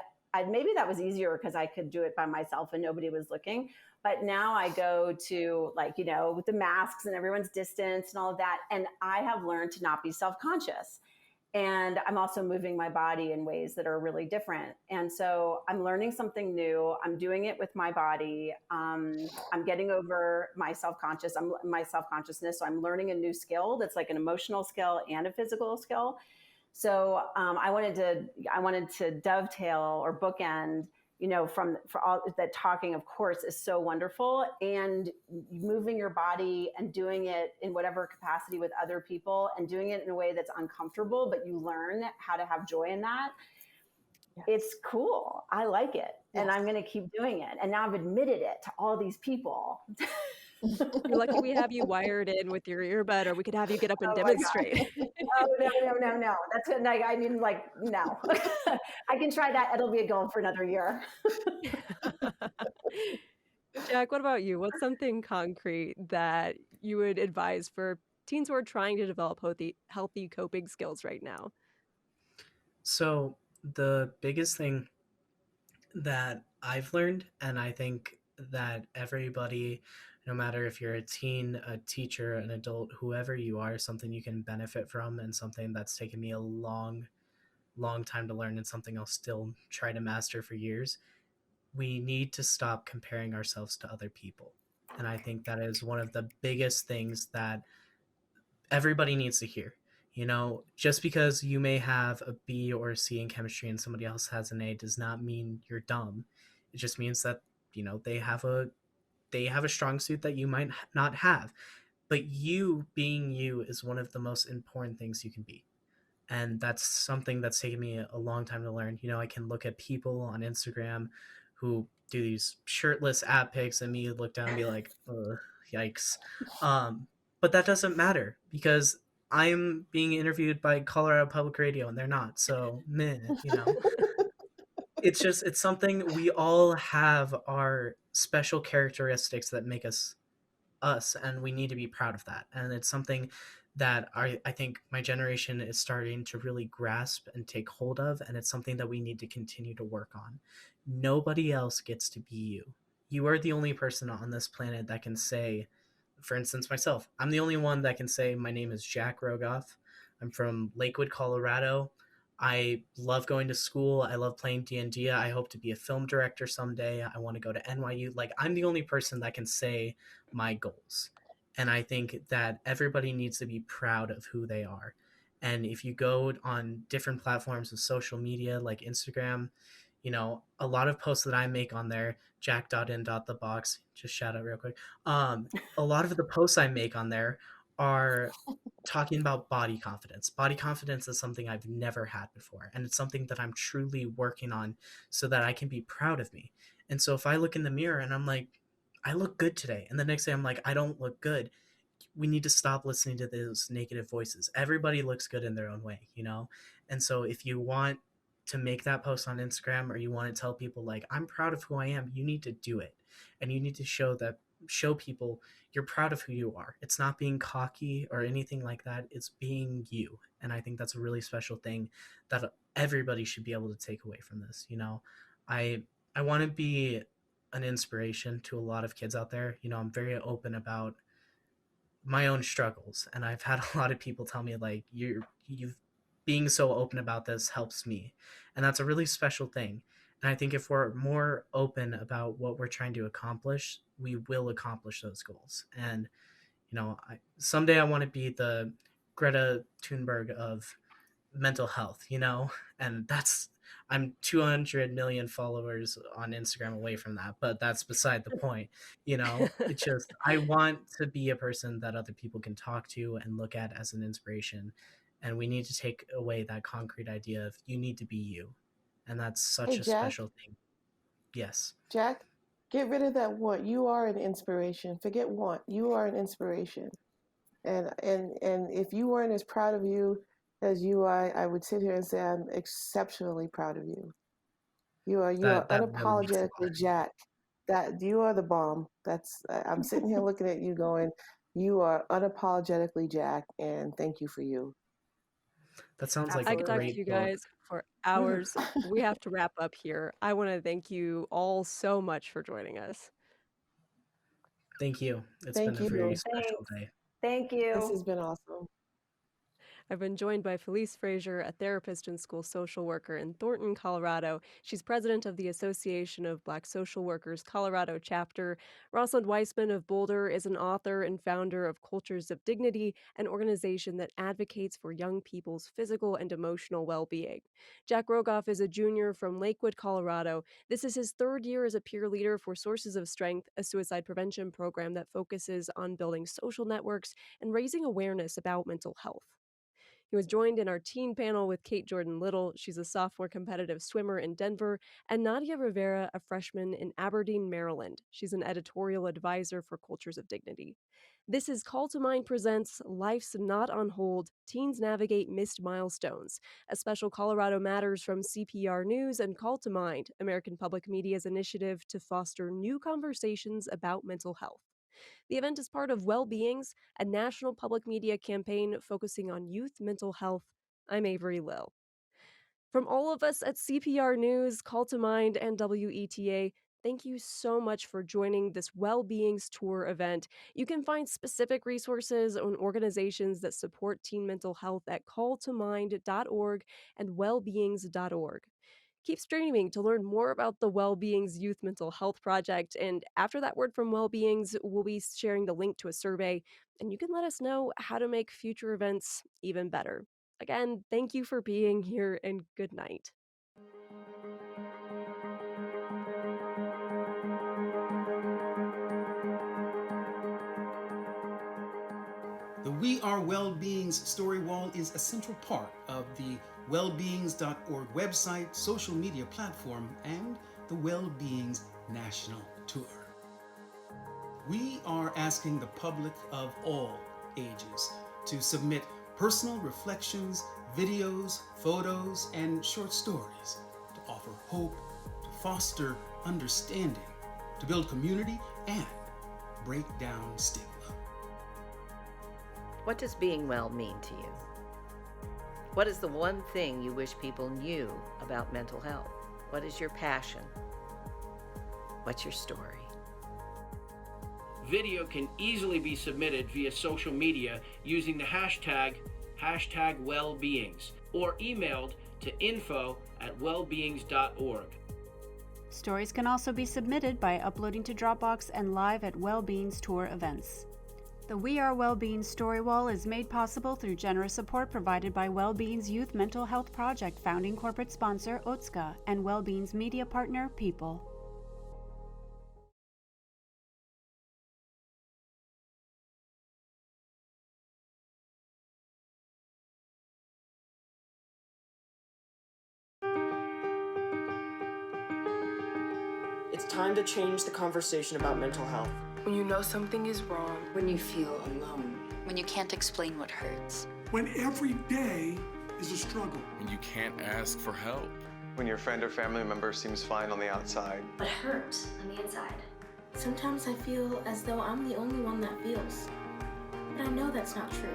maybe that was easier because I could do it by myself and nobody was looking. But now I go to with the masks and everyone's distance and all of that. And I have learned to not be self-conscious. And I'm also moving my body in ways that are really different. And so I'm learning something new. I'm doing it with my body. I'm getting over my self-consciousness. So I'm learning a new skill that's like an emotional skill and a physical skill. So I wanted to dovetail or bookend, for all that. Talking, of course, is so wonderful, and moving your body and doing it in whatever capacity with other people and doing it in a way that's uncomfortable, but you learn how to have joy in that. Yes. It's cool. I like it. Yes. And I'm going to keep doing it. And now I've admitted it to all these people. You're lucky we have you wired in with your earbud, or we could have you get up and demonstrate. Oh, no. That's it. I mean, no. I can try that. It'll be a goal for another year. Jack, what about you? What's something concrete that you would advise for teens who are trying to develop healthy coping skills right now? So the biggest thing that I've learned, and I think that everybody, no matter if you're a teen, a teacher, an adult, whoever you are, something you can benefit from, and something that's taken me a long time to learn, and something I'll still try to master for years. We need to stop comparing ourselves to other people. And I think that is one of the biggest things that everybody needs to hear. Just because you may have a B or a C in chemistry and somebody else has an A does not mean you're dumb. It just means that, they have a strong suit that you might not have. But you being you is one of the most important things you can be. And that's something that's taken me a long time to learn. I can look at people on Instagram who do these shirtless app pics and me look down and be like, ugh, yikes. But that doesn't matter because I'm being interviewed by Colorado Public Radio and they're not. So, meh. It's something. We all have our special characteristics that make us us, and we need to be proud of that. And it's something that I think my generation is starting to really grasp and take hold of, and it's something that we need to continue to work on. Nobody else gets to be you. You are the only person on this planet that can say, for instance, myself, I'm the only one that can say my name is Jack Rogoff. I'm from Lakewood, Colorado. I love going to school. I love playing D&D. I hope to be a film director someday. I want to go to NYU. I'm the only person that can say my goals. And I think that everybody needs to be proud of who they are. And if you go on different platforms of social media like Instagram, a lot of posts that I make on there, jack.in.thebox, just shout out real quick. A lot of the posts I make on there are talking about body confidence. Body confidence is something I've never had before. And it's something that I'm truly working on so that I can be proud of me. And so if I look in the mirror and I'm like, I look good today, and the next day I'm like, I don't look good, we need to stop listening to those negative voices. Everybody looks good in their own way, you know? And so if you want to make that post on Instagram, or you want to tell people like, I'm proud of who I am, you need to do it. And you need to show people you're proud of who you are. It's not being cocky or anything like that. It's being you. And I think that's a really special thing that everybody should be able to take away from this. You know, I want to be an inspiration to a lot of kids out there. You know, I'm very open about my own struggles, and I've had a lot of people tell me like, you've being so open about this helps me. And that's a really special thing. And I think if we're more open about what we're trying to accomplish, we will accomplish those goals. And you know, someday I want to be the Greta Thunberg of mental health, you know? And I'm 200 million followers on Instagram away from that, but that's beside the point. You know, it's just, I want to be a person that other people can talk to and look at as an inspiration. And we need to take away that concrete idea of you need to be you. And that's such Hey, a Jack. special thing. Yes. Jack, get rid of that want. You are an inspiration. Forget want. You are an inspiration. And if you weren't as proud of you as you are, I would sit here and say I'm exceptionally proud of you. You are That really means a lot. unapologetically Jack. That you are the bomb. I'm sitting here looking at you going, you are unapologetically Jack, and thank you for you. That sounds like I a could talk to great you book. guys for hours. We have to wrap up here. I want to thank you all so much for joining us. Thank you. It's Thank been a very you. special Thanks. day. Thank This you. has been awesome. I've been joined by Felice Frazier, a therapist and school social worker in Thornton, Colorado. She's president of the Association of Black Social Workers Colorado chapter. Rosalind Weissman of Boulder is an author and founder of Cultures of Dignity, an organization that advocates for young people's physical and emotional well-being. Jack Rogoff is a junior from Lakewood, Colorado. This is his third year as a peer leader for Sources of Strength, a suicide prevention program that focuses on building social networks and raising awareness about mental health. He was joined in our teen panel with Kate Jordan Little. She's a sophomore competitive swimmer in Denver, and Nadia Rivera, a freshman in Aberdeen, Maryland. She's an editorial advisor for Cultures of Dignity. This is Call to Mind presents Life's Not on Hold, Teens Navigate Missed Milestones, a special Colorado Matters from CPR News and Call to Mind, American Public Media's initiative to foster new conversations about mental health. The event is part of Well-Beings, a national public media campaign focusing on youth mental health. I'm Avery Lill. From all of us at CPR News, Call to Mind, and WETA, thank you so much for joining this Well-Beings Tour event. You can find specific resources on organizations that support teen mental health at calltomind.org and wellbeings.org. Keep streaming to learn more about the Wellbeings Youth Mental Health Project. And after that word from Wellbeings, we'll be sharing the link to a survey, and you can let us know how to make future events even better. Again, thank you for being here, and good night. The We Are Wellbeings story wall is a central part of the wellbeings.org website, social media platform, and the Wellbeings National Tour. We are asking the public of all ages to submit personal reflections, videos, photos, and short stories to offer hope, to foster understanding, to build community, and break down stigma. What does being well mean to you? What is the one thing you wish people knew about mental health? What is your passion? What's your story? Video can easily be submitted via social media using the hashtag #wellbeings or emailed to info@wellbeings.org. Stories can also be submitted by uploading to Dropbox and live at Wellbeings Tour events. The We Are Wellbeing Story Wall is made possible through generous support provided by Wellbeing's Youth Mental Health Project founding corporate sponsor Otska and Wellbeing's media partner People. It's time to change the conversation about mental health. When you know something is wrong. When you feel alone. When you can't explain what hurts. When every day is a struggle. When you can't ask for help. When your friend or family member seems fine on the outside, but hurts on the inside. Sometimes I feel as though I'm the only one that feels. But I know that's not true.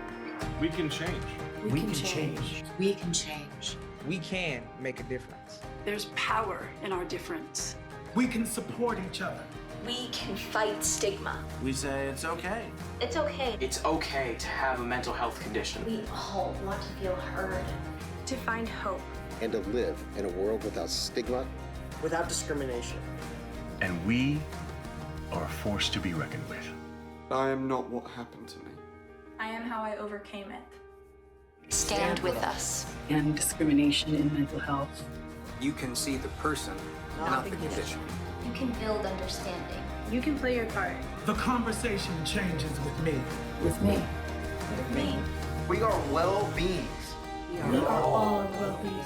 We can change. We can change. We can change. We can make a difference. There's power in our difference. We can support each other. We can fight stigma. We say it's okay. It's okay. It's okay to have a mental health condition. We all want to feel heard. To find hope. And to live in a world without stigma. Without discrimination. And we are a force to be reckoned with. I am not what happened to me. I am how I overcame it. Stand with us. And discrimination in mental health. You can see the person, not the condition. You can build understanding. You can play your part. The conversation changes with me. With me. With me. We are well-beings. We are all well-beings.